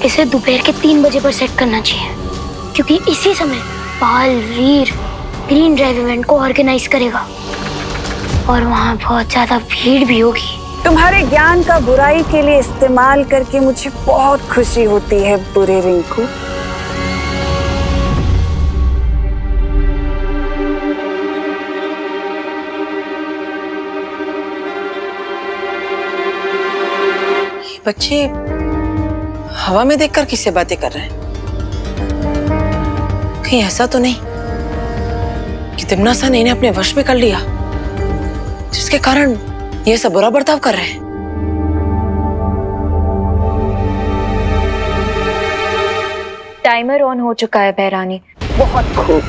इसे दोपहर के 3 बजे पर सेट करना चाहिए, क्योंकि इसी समय बालवीर ग्रीन ड्राइव इवेंट को ऑर्गेनाइज करेगा और वहाँ बहुत ज्यादा भीड़ भी होगी। तुम्हारे ज्ञान का बुराई के लिए इस्तेमाल करके मुझे बहुत खुशी होती है बुरे रिंकू। बच्चे हवा में देखकर किससे बातें कर रहे हैं? कहीं ऐसा तो नहीं कि तिमनासा ने इन्हें अपने वश में कर लिया, जिसके कारण ये सब बुरा बर्ताव कर रहे हैं? टाइमर ऑन हो चुका है बहरानी। बहुत खूब।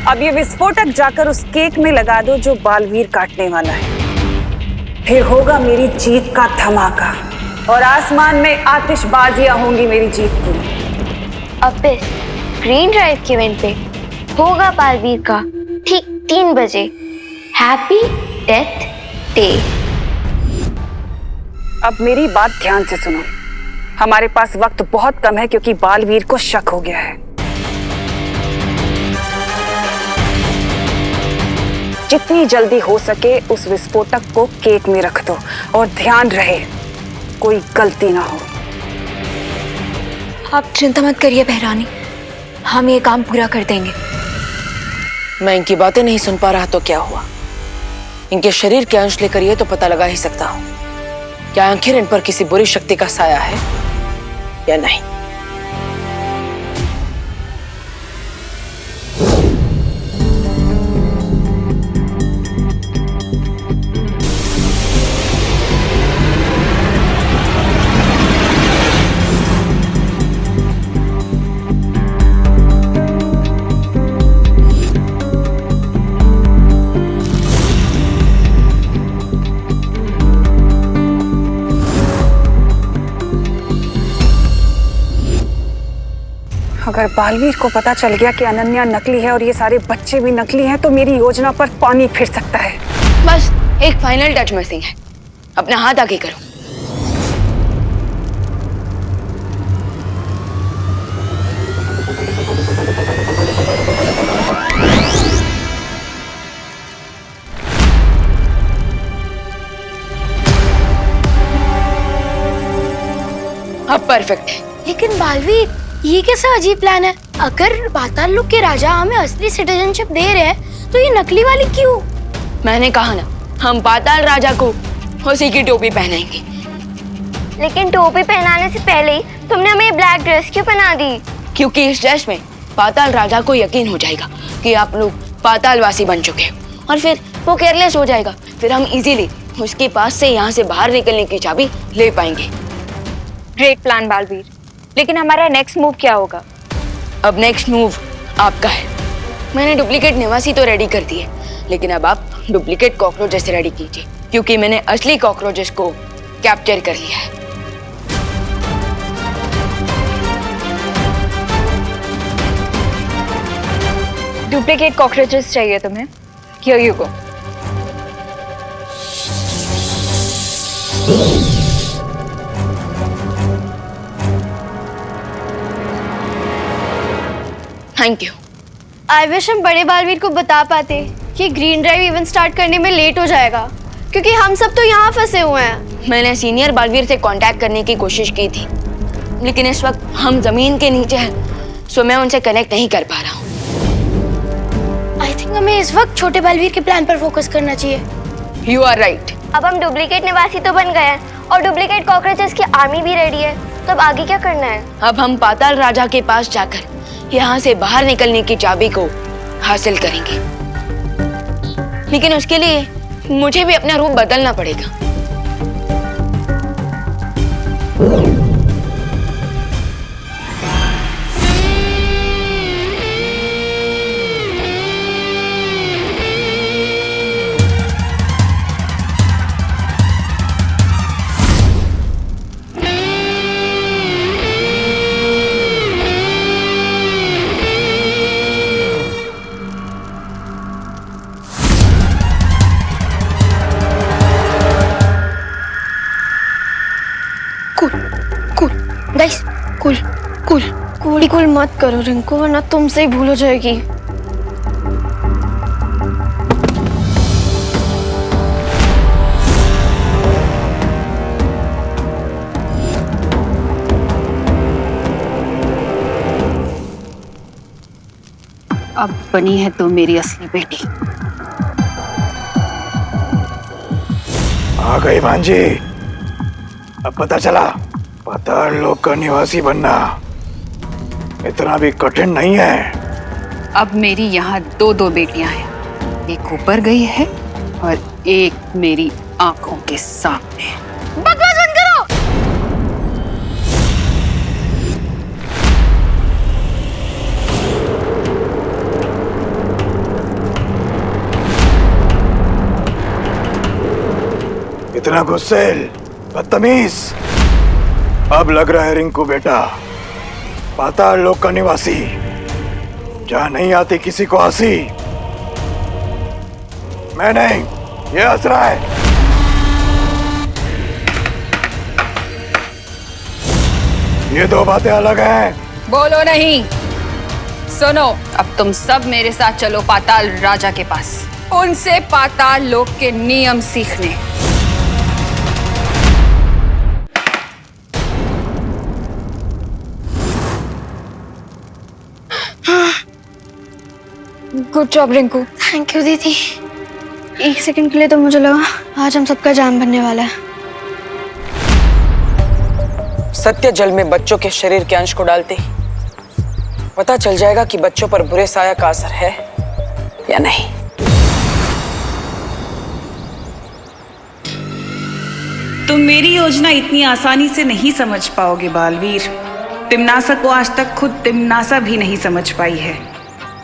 अब ये विस्फोटक जाकर उस केक में लगा दो जो बालवीर काटने वाला है। फिर होगा मेरी जीत का धमाका और आसमान में आतिशबाजियां होंगी मेरी जीत की। अब इस ग्रीन ड्राइव के इवेंट पे होगा बालवीर का ठीक 3 बजे हैप्पी डेथ डे। अब मेरी बात ध्यान से सुनो। हमारे पास वक्त बहुत कम है क्योंकि बालवीर को शक हो गया है। जितनी जल्दी हो सके उस विस्फोटक को केक में रख दो और ध्यान रहे कोई गलती ना हो। आप चिंता मत करिए बहरानी, हम ये काम पूरा कर देंगे। मैं इनकी बातें नहीं सुन पा रहा तो क्या हुआ? इनके शरीर के अंश लेकर ये तो पता लगा ही सकता हूं क्या आखिर इन पर किसी बुरी शक्ति का साया है या नहीं। अगर बालवीर को पता चल गया कि अनन्या नकली है और ये सारे बच्चे भी नकली हैं तो मेरी योजना पर पानी फिर सकता है। बस एक फाइनल टच मिसिंग है, अपना हाथ आगे करो। अब परफेक्ट है। लेकिन बालवीर, ये कैसा अजीब प्लान है? अगर पाताल लोक के राजा हमें असली सिटीजनशिप दे रहे हैं तो ये नकली वाली क्यों? मैंने कहा ना, हम पाताल राजा को उसी की टोपी पहनाएंगे। लेकिन टोपी पहनाने से पहले ही तुमने हमें ब्लैक ड्रेस क्यों पहना दी? क्योंकि इस ड्रेस में पाताल राजा को यकीन हो जाएगा कि आप लोग पातालवासी बन चुके हो, और फिर वो केयरलेस हो जाएगा। फिर हम इजीली उसके पास से यहाँ से बाहर निकलने की चाबी ले पाएंगे। ग्रेट प्लान बालवीर, लेकिन हमारा नेक्स्ट मूव क्या होगा? अब नेक्स्ट मूव आपका है। मैंने डुप्लीकेट निवासी तो रेडी कर दिए, लेकिन अब आप डुप्लीकेट कॉकरोचेस रेडी कीजिए, क्योंकि मैंने असली कॉकरोचेस को कैप्चर कर लिया है। डुप्लीकेट कॉकरोचेस चाहिए तुम्हें? Here you go. Thank you. I wish हम बड़े बालवीर को बता पाते कि ग्रीन ड्राइव इवेंट स्टार्ट करने में लेट हो जाएगा, क्योंकि हम सब तो यहाँ फंसे हुए हैं। मैंने सीनियर बालवीर से कांटेक्ट करने की कोशिश की थी, लेकिन इस वक्त हम जमीन के नीचे हैं, सो मैं उनसे कनेक्ट नहीं कर पा रहा हूँ। आई थिंक हमें इस वक्त छोटे बालवीर के प्लान पर फोकस करना चाहिए। You are right. अब हम डुप्लीकेट निवासी तो बन गए हैं और डुप्लीकेट कॉकरोचेस की आर्मी भी रेडी है, तो अब आगे क्या करना है? अब हम पाताल राजा के पास जाकर यहाँ से बाहर निकलने की चाबी को हासिल करेंगे, लेकिन उसके लिए मुझे भी अपना रूप बदलना पड़ेगा। गाइस, कूल मत करो रिंकू, वरना तुमसे ही भूल हो जाएगी। अब बनी है तो मेरी असली बेटी। आ गई भांजी। अब पता चला पाताल लोक का निवासी बनना इतना भी कठिन नहीं है। अब मेरी यहाँ दो बेटियां हैं, एक ऊपर गई है और एक मेरी आंखों के सामने। बकवास बंद करो। इतना गुस्सेल, बदतमीज। अब लग रहा है रिंकू बेटा पाताल लोक का निवासी, जहां नहीं आती किसी को हंसी। मैं नहीं, ये हंस रहा है। ये दो बातें अलग हैं। बोलो नहीं, सुनो। अब तुम सब मेरे साथ चलो पाताल राजा के पास, उनसे पाताल लोक के नियम सीखने। Good job Rinku. Thank you दीदी। एक सेकंड के लिए तो मुझे लगा आज हम सबका जान बनने वाला है। सत्य जल में बच्चों के शरीर के अंश को डालते ही पता चल जाएगा कि बच्चों पर बुरे साया का असर है या नहीं। तुम मेरी योजना इतनी आसानी से नहीं समझ पाओगे बालवीर। तिम्नासा को आज तक खुद तिम्नासा भी नहीं समझ पाई है।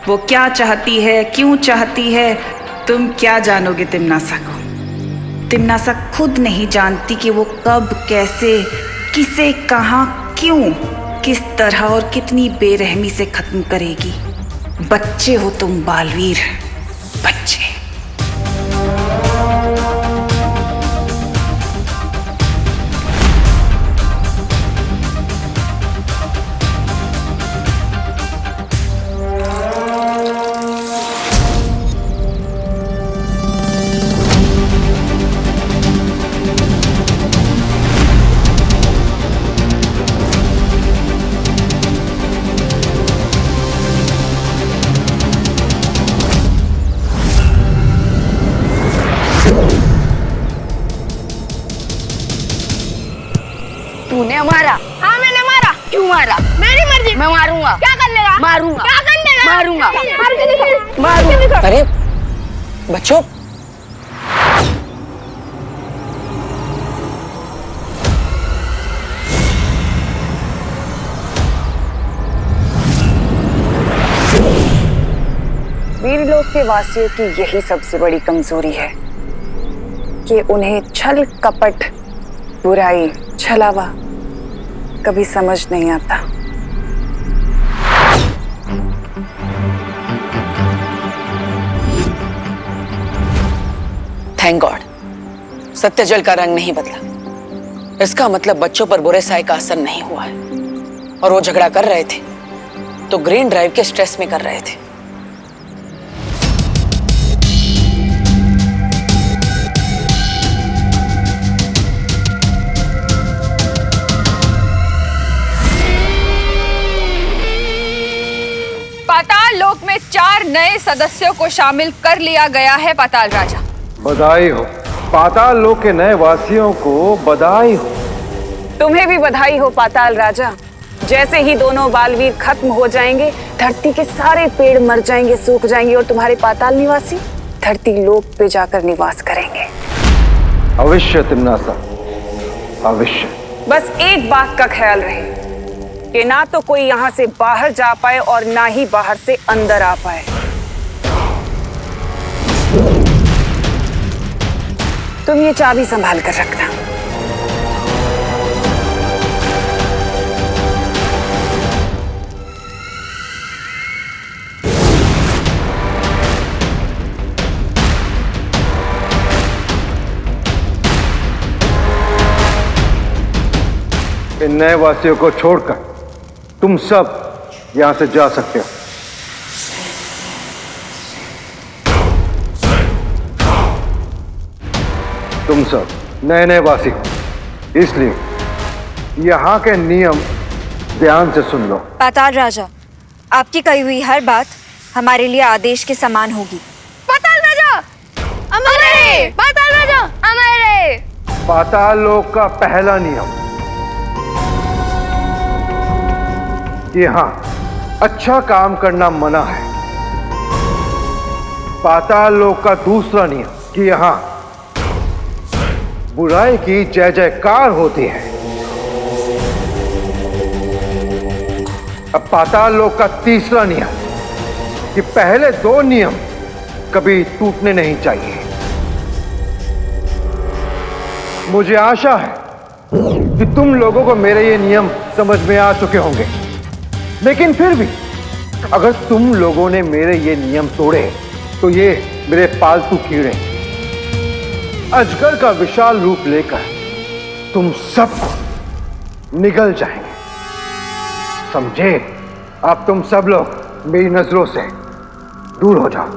वो क्या चाहती है, क्यों चाहती है, तुम क्या जानोगे तिम्नासा को? तिम्नासा खुद नहीं जानती कि वो कब, कैसे, किसे, कहाँ, क्यों, किस तरह और कितनी बेरहमी से खत्म करेगी। बच्चे हो तुम बालवीर, बच्चे। तूने मारा? हाँ मैंने मारा। क्यों मारा? मेरी मर्जी। मैं मारूंगा। क्या कर लेगा? मारूंगा। क्या कर लेगा? मारूंगा। मार के दिखा। मारूंगा। अरे बच्चों, वीरलोक के वासियों की यही सबसे बड़ी कमजोरी है कि उन्हें छल कपट, बुराई, छलावा कभी समझ नहीं आता। थैंक गॉड सत्य जल का रंग नहीं बदला। इसका मतलब बच्चों पर बुरे साय का असर नहीं हुआ है। और वो झगड़ा कर रहे थे तो ग्रीन ड्राइव के स्ट्रेस में कर रहे थे। पाताल लोक में 4 नए सदस्यों को शामिल कर लिया गया है पाताल राजा। बधाई हो पाताल लोक के नए वासियों को, बधाई हो। तुम्हें भी बधाई हो पाताल राजा। जैसे ही दोनों बालवीर खत्म हो जाएंगे, धरती के सारे पेड़ मर जाएंगे, सूख जाएंगे और तुम्हारे पाताल निवासी धरती लोक पे जाकर निवास करेंगे। अवश्य तिम्नासा, अवश्य। बस एक बात का ख्याल रहे कि ना तो कोई यहाँ से बाहर जा पाए और ना ही बाहर से अंदर आ पाए। तुम ये चाबी संभाल कर रखना। इन नए वासियों को छोड़कर तुम सब यहां से जा सकते हो। तुम सब नए नए वासी हो, इसलिए यहां के नियम ध्यान से सुन लो। पाताल राजा, आपकी कही हुई हर बात हमारे लिए आदेश के समान होगी। पाताल राजा अमर रहे। पाताल राजा अमर रहे। पाताल लोक का पहला नियम, यहां अच्छा काम करना मना है। पाताल लोक का दूसरा नियम कि यहां बुराई की जय जयकार होती है। अब पाताल लोक का तीसरा नियम कि पहले 2 नियम कभी टूटने नहीं चाहिए। मुझे आशा है कि तुम लोगों को मेरे ये नियम समझ में आ चुके होंगे, लेकिन फिर भी अगर तुम लोगों ने मेरे ये नियम तोड़े तो ये मेरे पालतू कीड़े अजगर का विशाल रूप लेकर तुम सबको निगल जाएंगे। समझे? अब तुम सब लोग मेरी नजरों से दूर हो जाओ।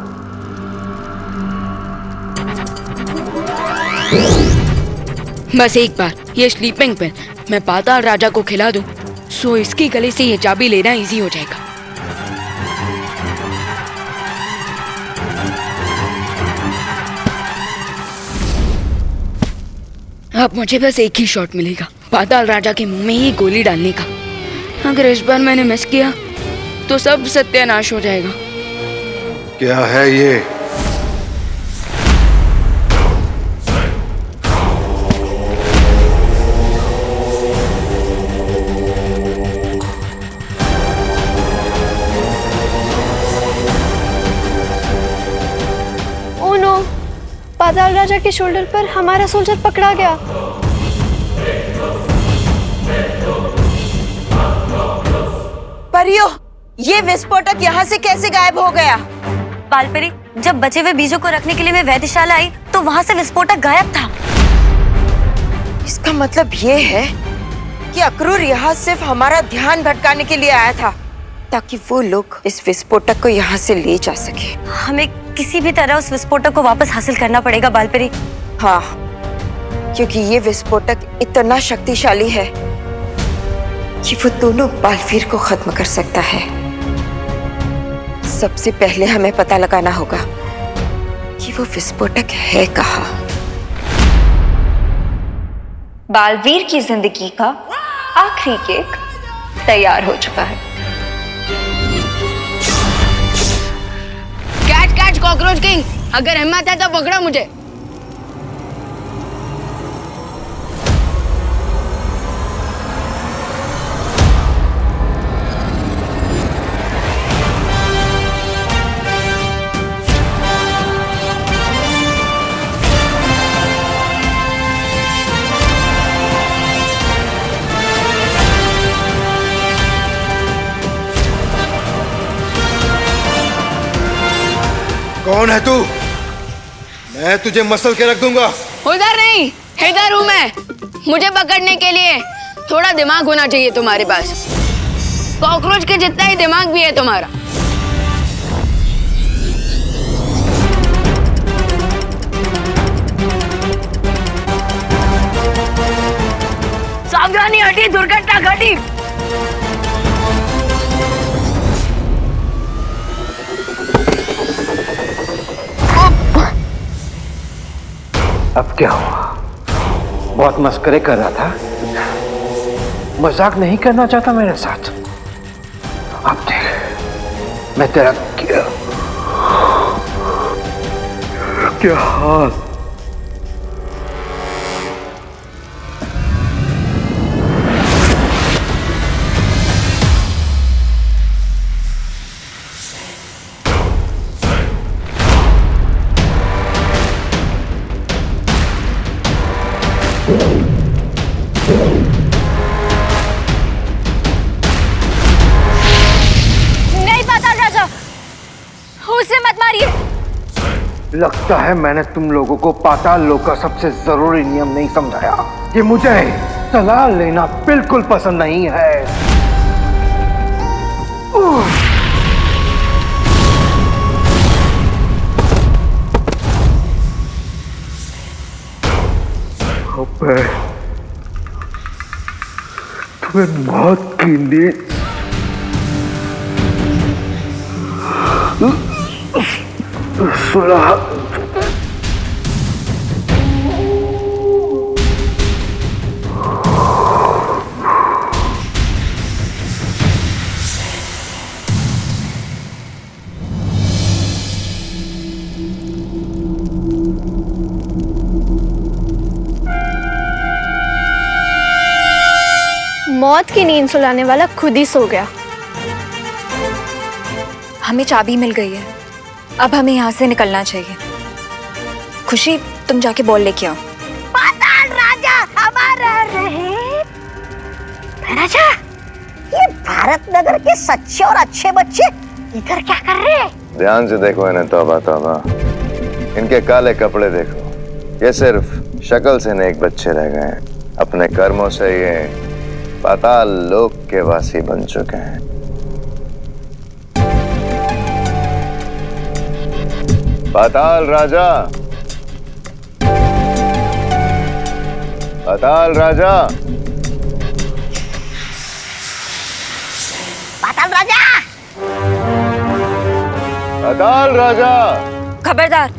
बस एक बार ये स्लीपिंग पिल मैं पाताल राजा को खिला दूं, सो इसकी गले से ये चाबी लेना इजी हो जाएगा। अब मुझे बस एक ही शॉट मिलेगा, पाताल राजा के मुंह में ही गोली डालने का। अगर इस बार मैंने मिस किया तो सब सत्यानाश हो जाएगा। क्या है ये? ओह नो, पाताल राजा के शोल्डर पर हमारा सोल्जर पकड़ा गया। परियो, ये विस्फोटक यहाँ से कैसे गायब हो गया? बालपरी, जब बचे हुए बीजों को रखने के लिए मैं वैद्यशाला आई तो वहां से विस्फोटक गायब था। इसका मतलब ये है कि अक्रूर यहाँ सिर्फ हमारा ध्यान भटकाने के लिए आया था, ताकि वो लोग इस विस्फोटक को यहाँ से ले जा सके। हमें किसी भी तरह उस विस्फोटक को वापस हासिल करना पड़ेगा बालपरी। हाँ, क्योंकि ये विस्फोटक इतना शक्तिशाली है कि वो दोनों बालवीर को खत्म कर सकता है। सबसे पहले हमें पता लगाना होगा कि वो विस्फोटक है कहाँ। बालवीर की जिंदगी का आखिरी केक तैयार हो चुका है। कैच कैच कॉकरोच किंग, अगर हिम्मत है तो पकड़ो मुझे। कौन है तू? मैं तुझे मसल के रख दूंगा। उधर नहीं, इधर हूं मैं। मुझे पकड़ने के लिए थोड़ा दिमाग होना चाहिए तुम्हारे पास। कॉकरोच के जितना ही दिमाग भी है तुम्हारा। सावधानी हटी, दुर्घटना घटी। अब क्या हुआ? बहुत मस्करे कर रहा था, मजाक नहीं करना चाहता मेरे साथ। अब देख मैं तेरा क्या हाल। नहीं पाताल राजा, उसे मत मारिए। लगता है मैंने तुम लोगों को पाताल लोक का सबसे जरूरी नियम नहीं समझाया कि मुझे सलाह लेना बिल्कुल पसंद नहीं है। अबे, तुम्हें मौत की नींद सुला। मौत की नींद सुलाने वाला खुद ही सो गया। हमें चाबी मिल गई है, अब हमें यहाँ से निकलना चाहिए। खुशी, तुम जाके बॉल लेके आओ। पाताल राजा हमारा रहे। राजा, ये भारत नगर के सच्चे और अच्छे बच्चे इधर क्या कर रहे हैं? ध्यान से देखो इन्हें, तौबा तौबा। इनके काले कपड़े देखो, ये सिर्फ शक्ल से नेक बच्चे रह गए हैं। अपने कर्मों से ये पाताल लोक के वासी बन चुके हैं। पाताल राजा, पाताल राजा, पाताल राजा, पाताल राजा। खबरदार,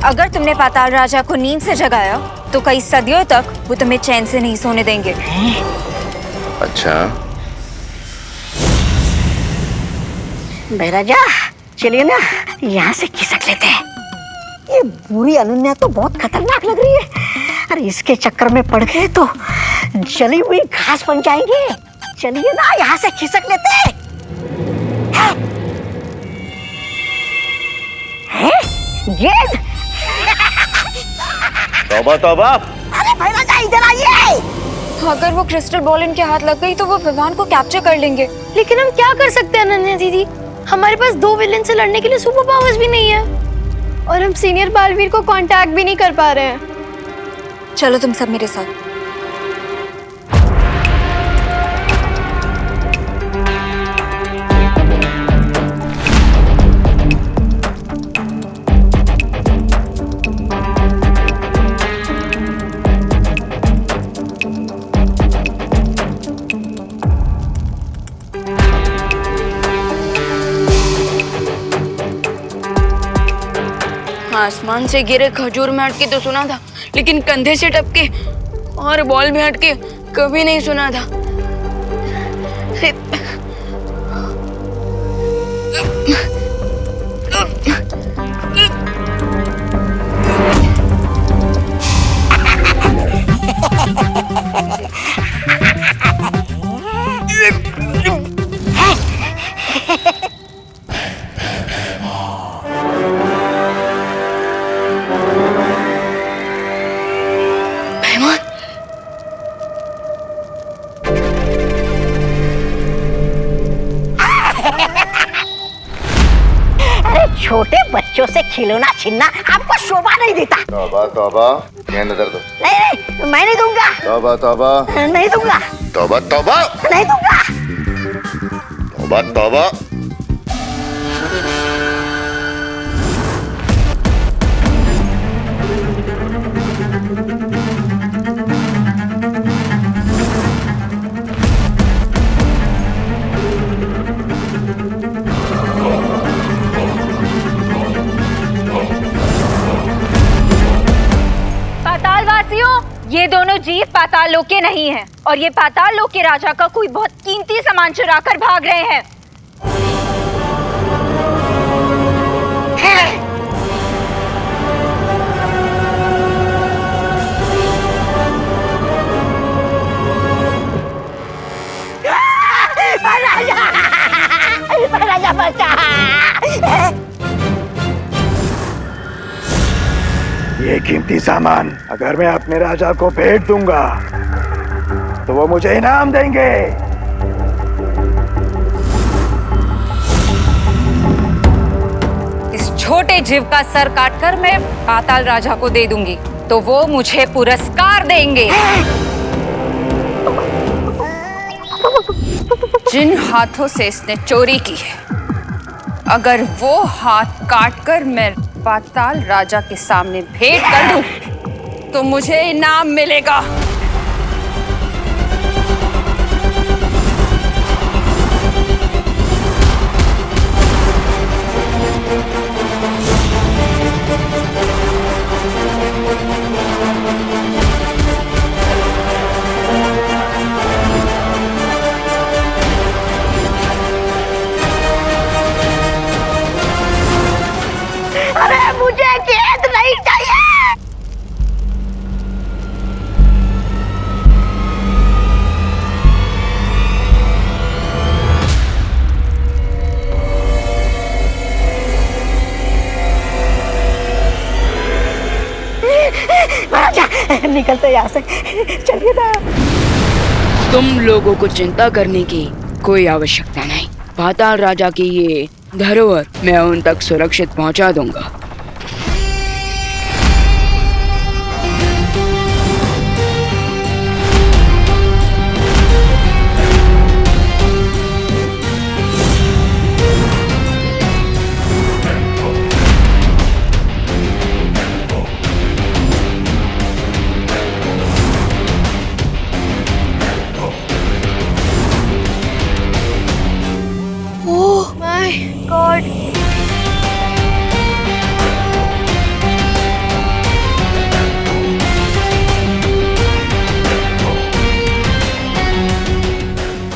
अगर तुमने पाताल राजा को नींद से जगाया तो कई सदियों तक वो तुम्हें चैन से नहीं सोने देंगे। अच्छा, राजा चलिए ना, यहाँ से खिसक लेते हैं। ये बुरी अनन्या तो बहुत खतरनाक लग रही है। अरे इसके चक्कर में पड़ गए तो जली हुई घास बन जाएंगे। चलिए ना, यहाँ से खिसक लेते हैं। गेंद। तौबा तौबा। अरे भाई राजा इधर आइए। अगर वो क्रिस्टल बॉल इनके हाथ लग गई तो वो विमान को कैप्चर कर लेंगे। लेकिन हम क्या कर सकते हैं अनन्या दीदी? हमारे पास 2 विलेन से लड़ने के लिए सुपर पावर्स भी नहीं है, और हम सीनियर बालवीर को कांटेक्ट भी नहीं कर पा रहे हैं। चलो तुम सब मेरे साथ। आसमान से गिरे खजूर में अटके तो सुना था, लेकिन कंधे से टपके और बॉल में हटके कभी नहीं सुना था। छोटे बच्चों से खिलौना छीनना आपको शोभा नहीं देता। तौबा तौबा, ये नजर दो। नहीं, मैं नहीं दूंगा। तौबा तौबा, नहीं दूंगा। तौबा तौबा, नहीं दूंगा। तौबा तौबा। ये दोनों जीव पाताल लोक के नहीं हैं और ये पाताल लोक के राजा का कोई बहुत कीमती सामान चुरा कर भाग रहे हैं। राजा बचा। ये कीमती सामान अगर मैं अपने राजा को भेंट दूंगा तो वो मुझे इनाम देंगे। इस छोटे जीव का सर काटकर मैं पाताल राजा को दे दूंगी तो वो मुझे पुरस्कार देंगे। जिन हाथों से इसने चोरी की है, अगर वो हाथ काटकर मैं पाताल राजा के सामने भेंट कर दूं तो मुझे इनाम मिलेगा। अरे मुझे गेंद नहीं चाहिए। राजा निकलते यहाँ से, चलिए ना। तुम लोगों को चिंता करने की कोई आवश्यकता नहीं। पाताल राजा की ये धरोहर मैं उन तक सुरक्षित पहुंचा दूंगा। Oh my God.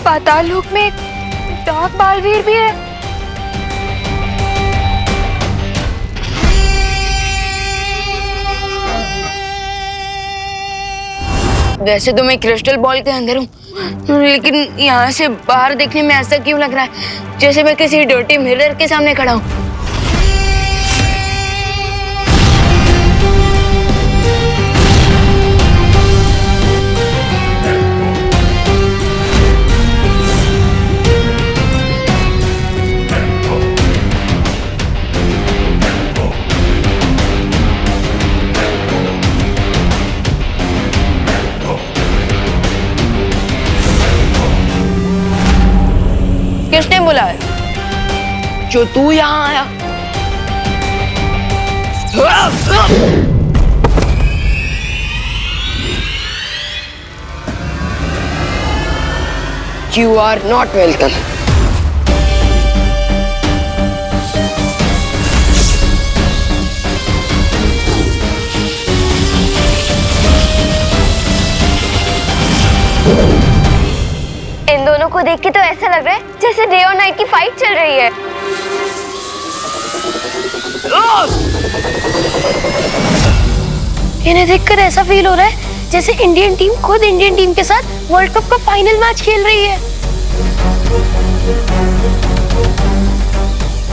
पाताल लोक में एक डाक बालवीर भी है। वैसे तो मैं क्रिस्टल बॉल के अंदर हूँ, लेकिन यहाँ से बाहर देखने में ऐसा क्यों लग रहा है जैसे मैं किसी डर्टी मिरर के सामने खड़ा हूँ। किसने बुलाया? जो तू यहाँ आया? You are not welcome. दोनों को देख के तो ऐसा लग रहा है जैसे डे और नाइट की फाइट चल रही है। इन्हें देखकर ऐसा फील हो रहा है जैसे इंडियन टीम खुद इंडियन टीम के साथ वर्ल्ड कप का फाइनल मैच खेल रही है।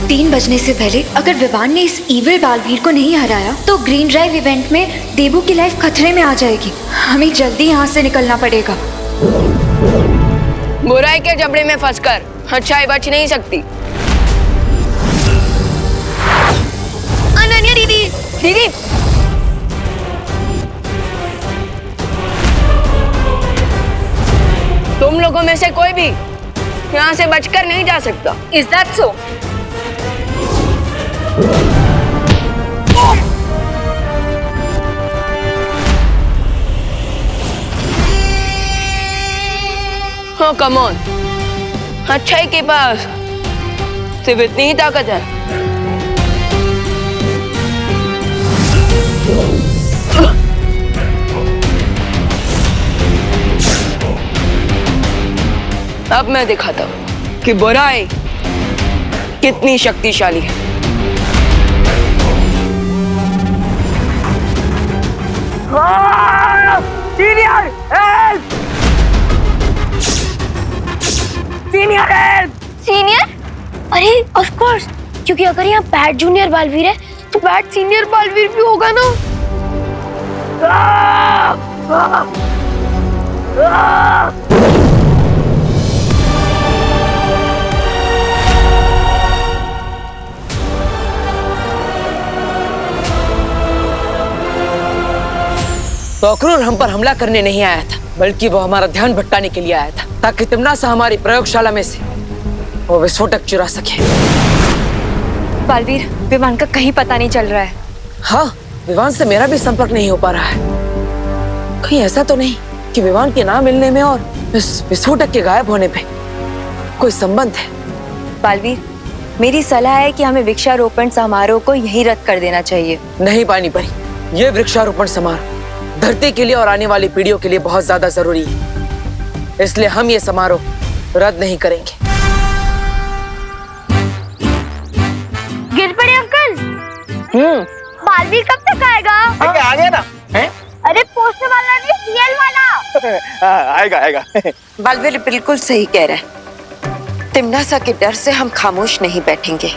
3 बजने से पहले अगर विवान ने इस ईविल बालवीर को नहीं हराया तो ग्रीन ड्राइव इवेंट में देबू की लाइफ खतरे में आ जाएगी। हमें जल्दी यहाँ से निकलना पड़ेगा। बुराई के जबड़े में फंसकर अच्छाई बच नहीं सकती। अनन्या दीदी, दीदी, तुम लोगों में से कोई भी यहाँ से बचकर नहीं जा सकता। Is that so? हाँ, कम ऑन। अच्छाई के पास सिर्फ इतनी ही ताकत है। अब मैं दिखाता हूँ कि बुराई कितनी शक्तिशाली है। Senior help! Senior help! Senior? अरे ऑफ कोर्स, क्योंकि अगर यहाँ बैड जूनियर बालवीर है तो बैड सीनियर बालवीर भी होगा ना। तो अक्रूर हम पर हमला करने नहीं आया था, बल्कि वो हमारा ध्यान भटकाने के लिए आया था, ताकि तिम्नासा हमारी प्रयोगशाला में से वो विस्फोटक चुरा सके। बालवीर, विवान का कहीं पता नहीं चल रहा है। हाँ, विवान से मेरा भी संपर्क नहीं हो पा रहा है। कहीं ऐसा तो नहीं कि विवान के ना मिलने में और इस विस्फोटक के गायब होने पे कोई संबंध है? बालवीर, मेरी सलाह है कि हमें वृक्षारोपण समारोह को यहीं रद्द कर देना चाहिए। नहीं पानी परी, ये वृक्षारोपण समारोह धरती के लिए और आने वाली पीढ़ियों के लिए बहुत ज्यादा जरूरी है, इसलिए हम ये समारोह रद्द नहीं करेंगे। गिर पड़े अंकल। बालवीर कब तक आएगा? आ गया ना? अरे पोस्टर वाला नहीं, सीएल वाला। आएगा आएगा। बालवीर बिल्कुल सही कह रहा है। तिम्नासा के डर से हम खामोश नहीं बैठेंगे।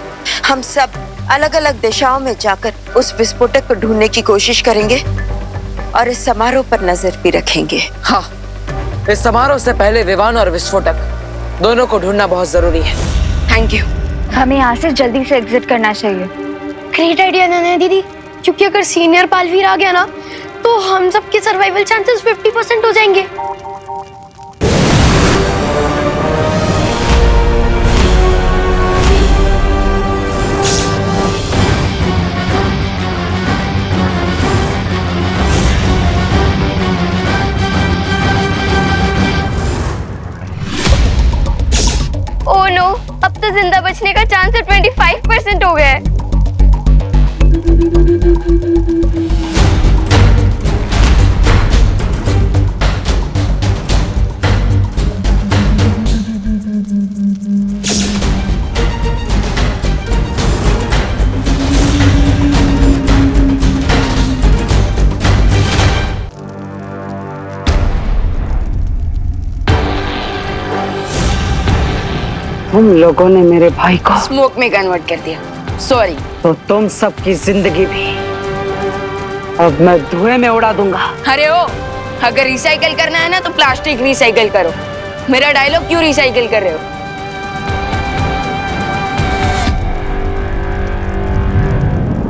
हम सब अलग अलग दिशाओं में जाकर उस विस्फोटक को ढूंढने की कोशिश करेंगे और इस समारोह पर नजर भी रखेंगे। हाँ, इस समारोह से पहले विवान और विस्फोटक दोनों को ढूंढना बहुत जरूरी है। Thank you. हमें यहाँ से जल्दी से एग्जिट करना चाहिए। ग्रेट आइडिया नन्या दीदी, क्योंकि अगर सीनियर बालवीर आ गया ना तो हम सबके सर्वाइवल चांसेस 50% हो जाएंगे। ओह नो, अब तो जिंदा बचने का चांस 25% हो गया है। तुम लोगों ने मेरे भाई को स्मोक में कन्वर्ट कर दिया। सॉरी। तो तुम सबकी जिंदगी भी अब मैं धुएं में उड़ा दूंगा। अरे ओ, अगर रिसाइकिल करना है ना तो प्लास्टिक रिसाइकिल करो। मेरा डायलॉग क्यों रिसाइकिल कर रहे हो?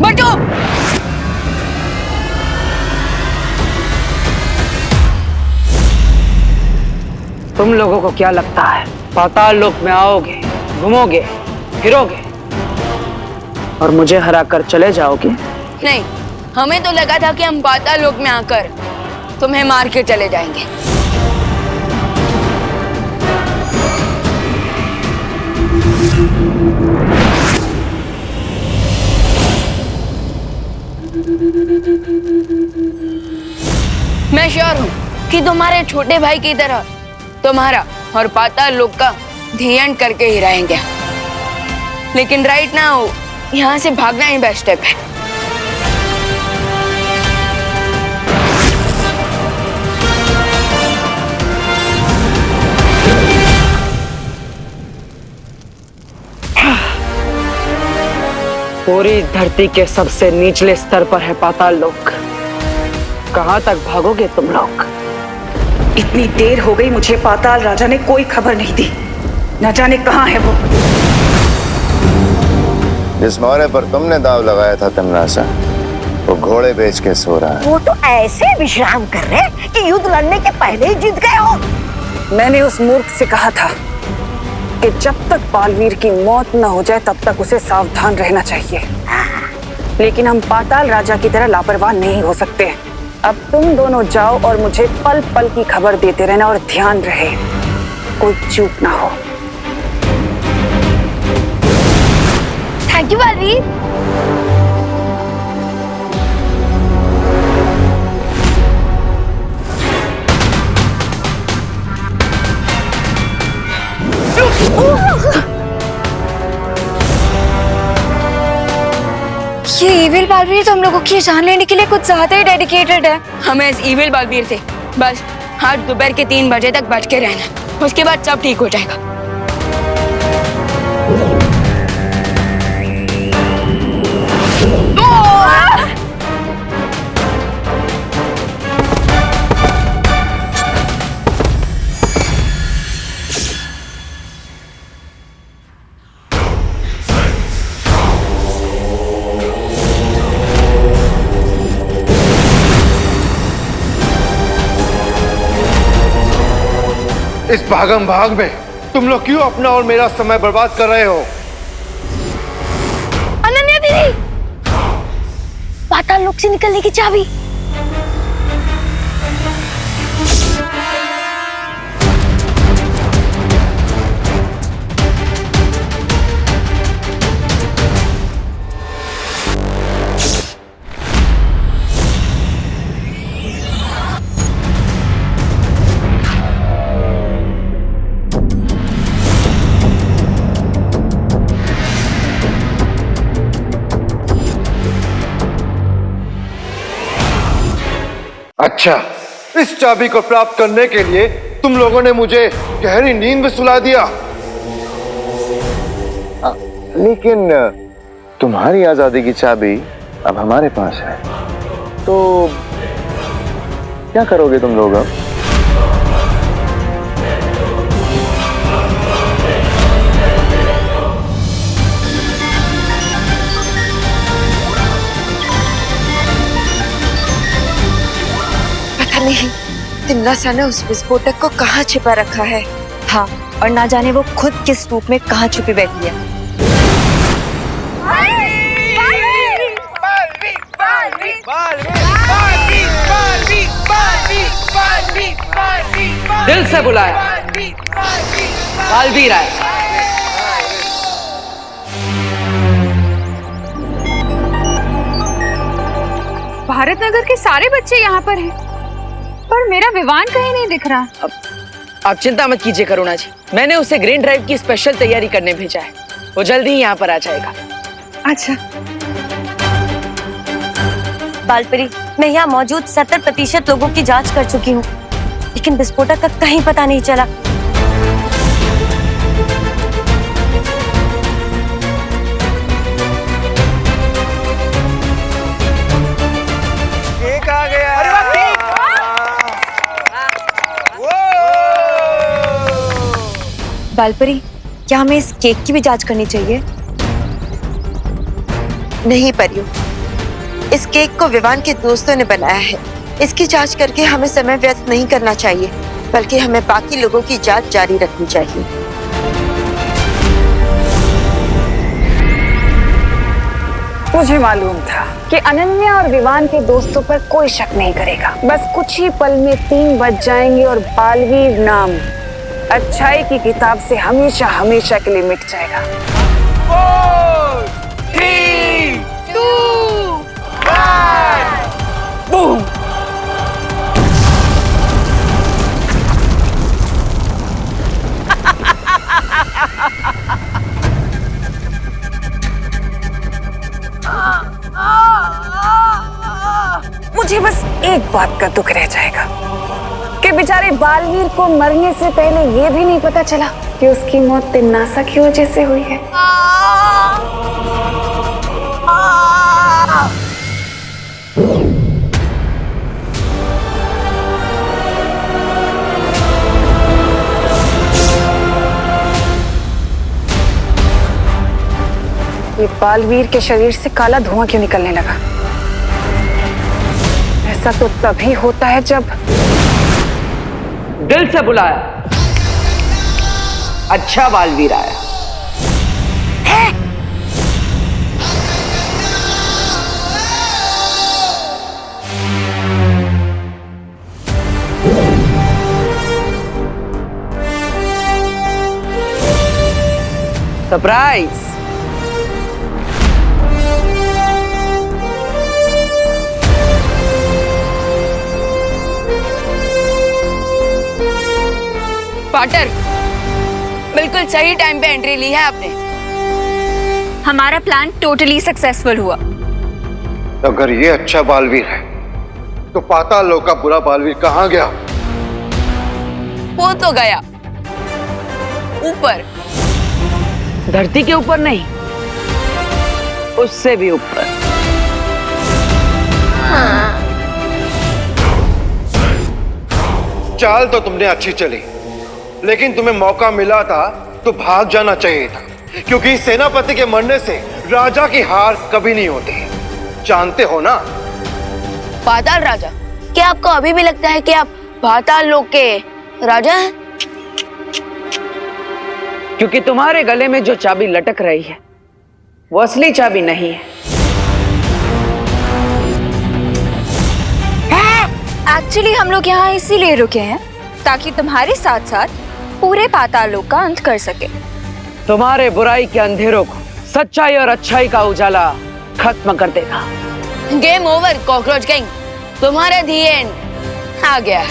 बचो! तुम लोगों को क्या लगता है पाताल लोक में आओगे, घूमोगे, फिरोगे और मुझे हरा कर चले जाओगे? नहीं, हमें तो लगा था कि हम पाताल लोक में आकर तुम्हें मार के चले जाएंगे। मैं श्योर हूं कि तुम्हारे छोटे भाई की तरह तुम्हारा और पाताल लोक का ध्यान करके ही रहेंगे। लेकिन राइट नाउ यहाँ से भागना ही बेस्ट स्टेप है। पूरी धरती के सबसे निचले स्तर पर है पाताल लोक। कहां तक भागोगे तुम लोग? इतनी देर हो गई, मुझे पाताल राजा ने कोई खबर नहीं दी। न जाने कहाँ है वो। जिस मोहरे पर तुमने दाव लगाया था तिमनासा, वो घोड़े बेच के सो रहा है। वो तो ऐसे विश्राम कर रहे कि युद्ध लड़ने के पहले ही जीत गए हो। मैंने उस मूर्ख से कहा था कि जब तक बालवीर की मौत न हो जाए तब तक उसे सावधान रहना चाहिए। लेकिन हम पाताल राजा की तरह लापरवाह नहीं हो सकते। अब तुम दोनों जाओ और मुझे पल पल की खबर देते रहना, और ध्यान रहे कोई चूक ना हो। Thank you Baalveer. ये इविल बालवीर तो हम लोगों की जान लेने के लिए कुछ ज्यादा ही डेडिकेटेड है। हमें इस इविल बालवीर से बस आज दोपहर के 3 बजे तक बच के रहना, उसके बाद सब ठीक हो जाएगा। इस भागम भाग में तुम लोग क्यों अपना और मेरा समय बर्बाद कर रहे हो? अनन्या दीदी, पाताल लोक से निकलने की चाबी। अच्छा, इस चाबी को प्राप्त करने के लिए तुम लोगों ने मुझे गहरी नींद में सुला दिया। लेकिन तुम्हारी आजादी की चाबी अब हमारे पास है, तो क्या करोगे तुम लोग अब? नहीं, तिमनासा ने उस विस्फोटक को कहाँ छिपा रखा है। हाँ, और ना जाने वो खुद किस रूप में कहाँ छुपी बैठी है। दिल से बुलाया, बालवीर आया। भारत नगर के सारे बच्चे यहाँ पर हैं, पर मेरा विवान कहीं नहीं दिख रहा। आप चिंता मत कीजिए करुणा जी, मैंने उसे ग्रीन ड्राइव की स्पेशल तैयारी करने भेजा है। वो जल्दी ही यहाँ पर आ जाएगा। अच्छा। बालपरी, मैं यहाँ मौजूद 70% लोगों की जांच कर चुकी हूँ, लेकिन विस्फोटक का कहीं पता नहीं चला। केक आ गया। बालपरी, क्या हमें इस केक की भी जांच करनी चाहिए? नहीं परियो, इस केक को विवान के दोस्तों ने बनाया है। इसकी जांच करके हमें समय व्यर्थ नहीं करना चाहिए, बल्कि हमें बाकी लोगों की जांच जारी रखनी चाहिए। मुझे मालूम था कि अनन्या और विवान के दोस्तों पर कोई शक नहीं करेगा। बस कुछ ही पल में 3 बज जाएंगे और बालवीर नाम अच्छाई की किताब से हमेशा हमेशा के लिए मिट जाएगा। 4, 3, 2, 1, बूम! मुझे बस एक बात का दुख रह जाएगा कि बेचारे बालवीर को मरने से पहले ये भी नहीं पता चला कि उसकी मौत तिम्नासा की वजह से हुई है। ये बालवीर के शरीर से काला धुआं क्यों निकलने लगा? ऐसा तो तभी होता है जब दिल से बुलाया, अच्छा बालवीर आया। सरप्राइज। पार्टनर, बिल्कुल सही टाइम पे एंट्री ली है आपने। हमारा प्लान टोटली सक्सेसफुल हुआ। अगर ये अच्छा बालवीर है तो पाताल लोक का बुरा बालवीर कहाँ गया? वो तो गया ऊपर। धरती के ऊपर नहीं, उससे भी ऊपर। चाल तो तुमने अच्छी चली, लेकिन तुम्हें मौका मिला था तो भाग जाना चाहिए था, क्योंकि सेनापति के मरने से राजा की हार कभी नहीं होती, जानते हो ना? पाताल राजा? क्या आपको अभी भी लगता है कि आप पाताल लोक के राजा हैं? क्योंकि तुम्हारे गले में जो चाबी लटक रही है वो असली चाबी नहीं है। एक्चुअली हम लोग यहाँ इसीलिए रुके हैं ताकि तुम्हारे साथ साथ पूरे पाताल लोक का अंत कर सके। तुम्हारे बुराई के अंधेरों को सच्चाई और अच्छाई का उजाला खत्म कर देगा। गेम ओवर कॉकरोच किंग, तुम्हारा दी एंड आ गया।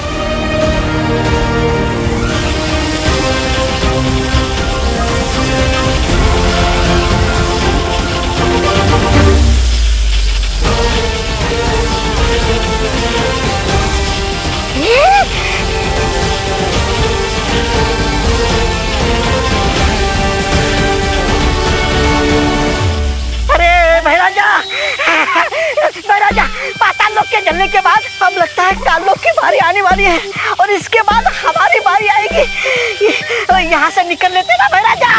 महाराजा, पाताल लोक के जलने के बाद अब लगता है काल लोक की बारी आने वाली है और इसके बाद हमारी बारी आएगी। यहाँ से निकल लेते ना महाराजा।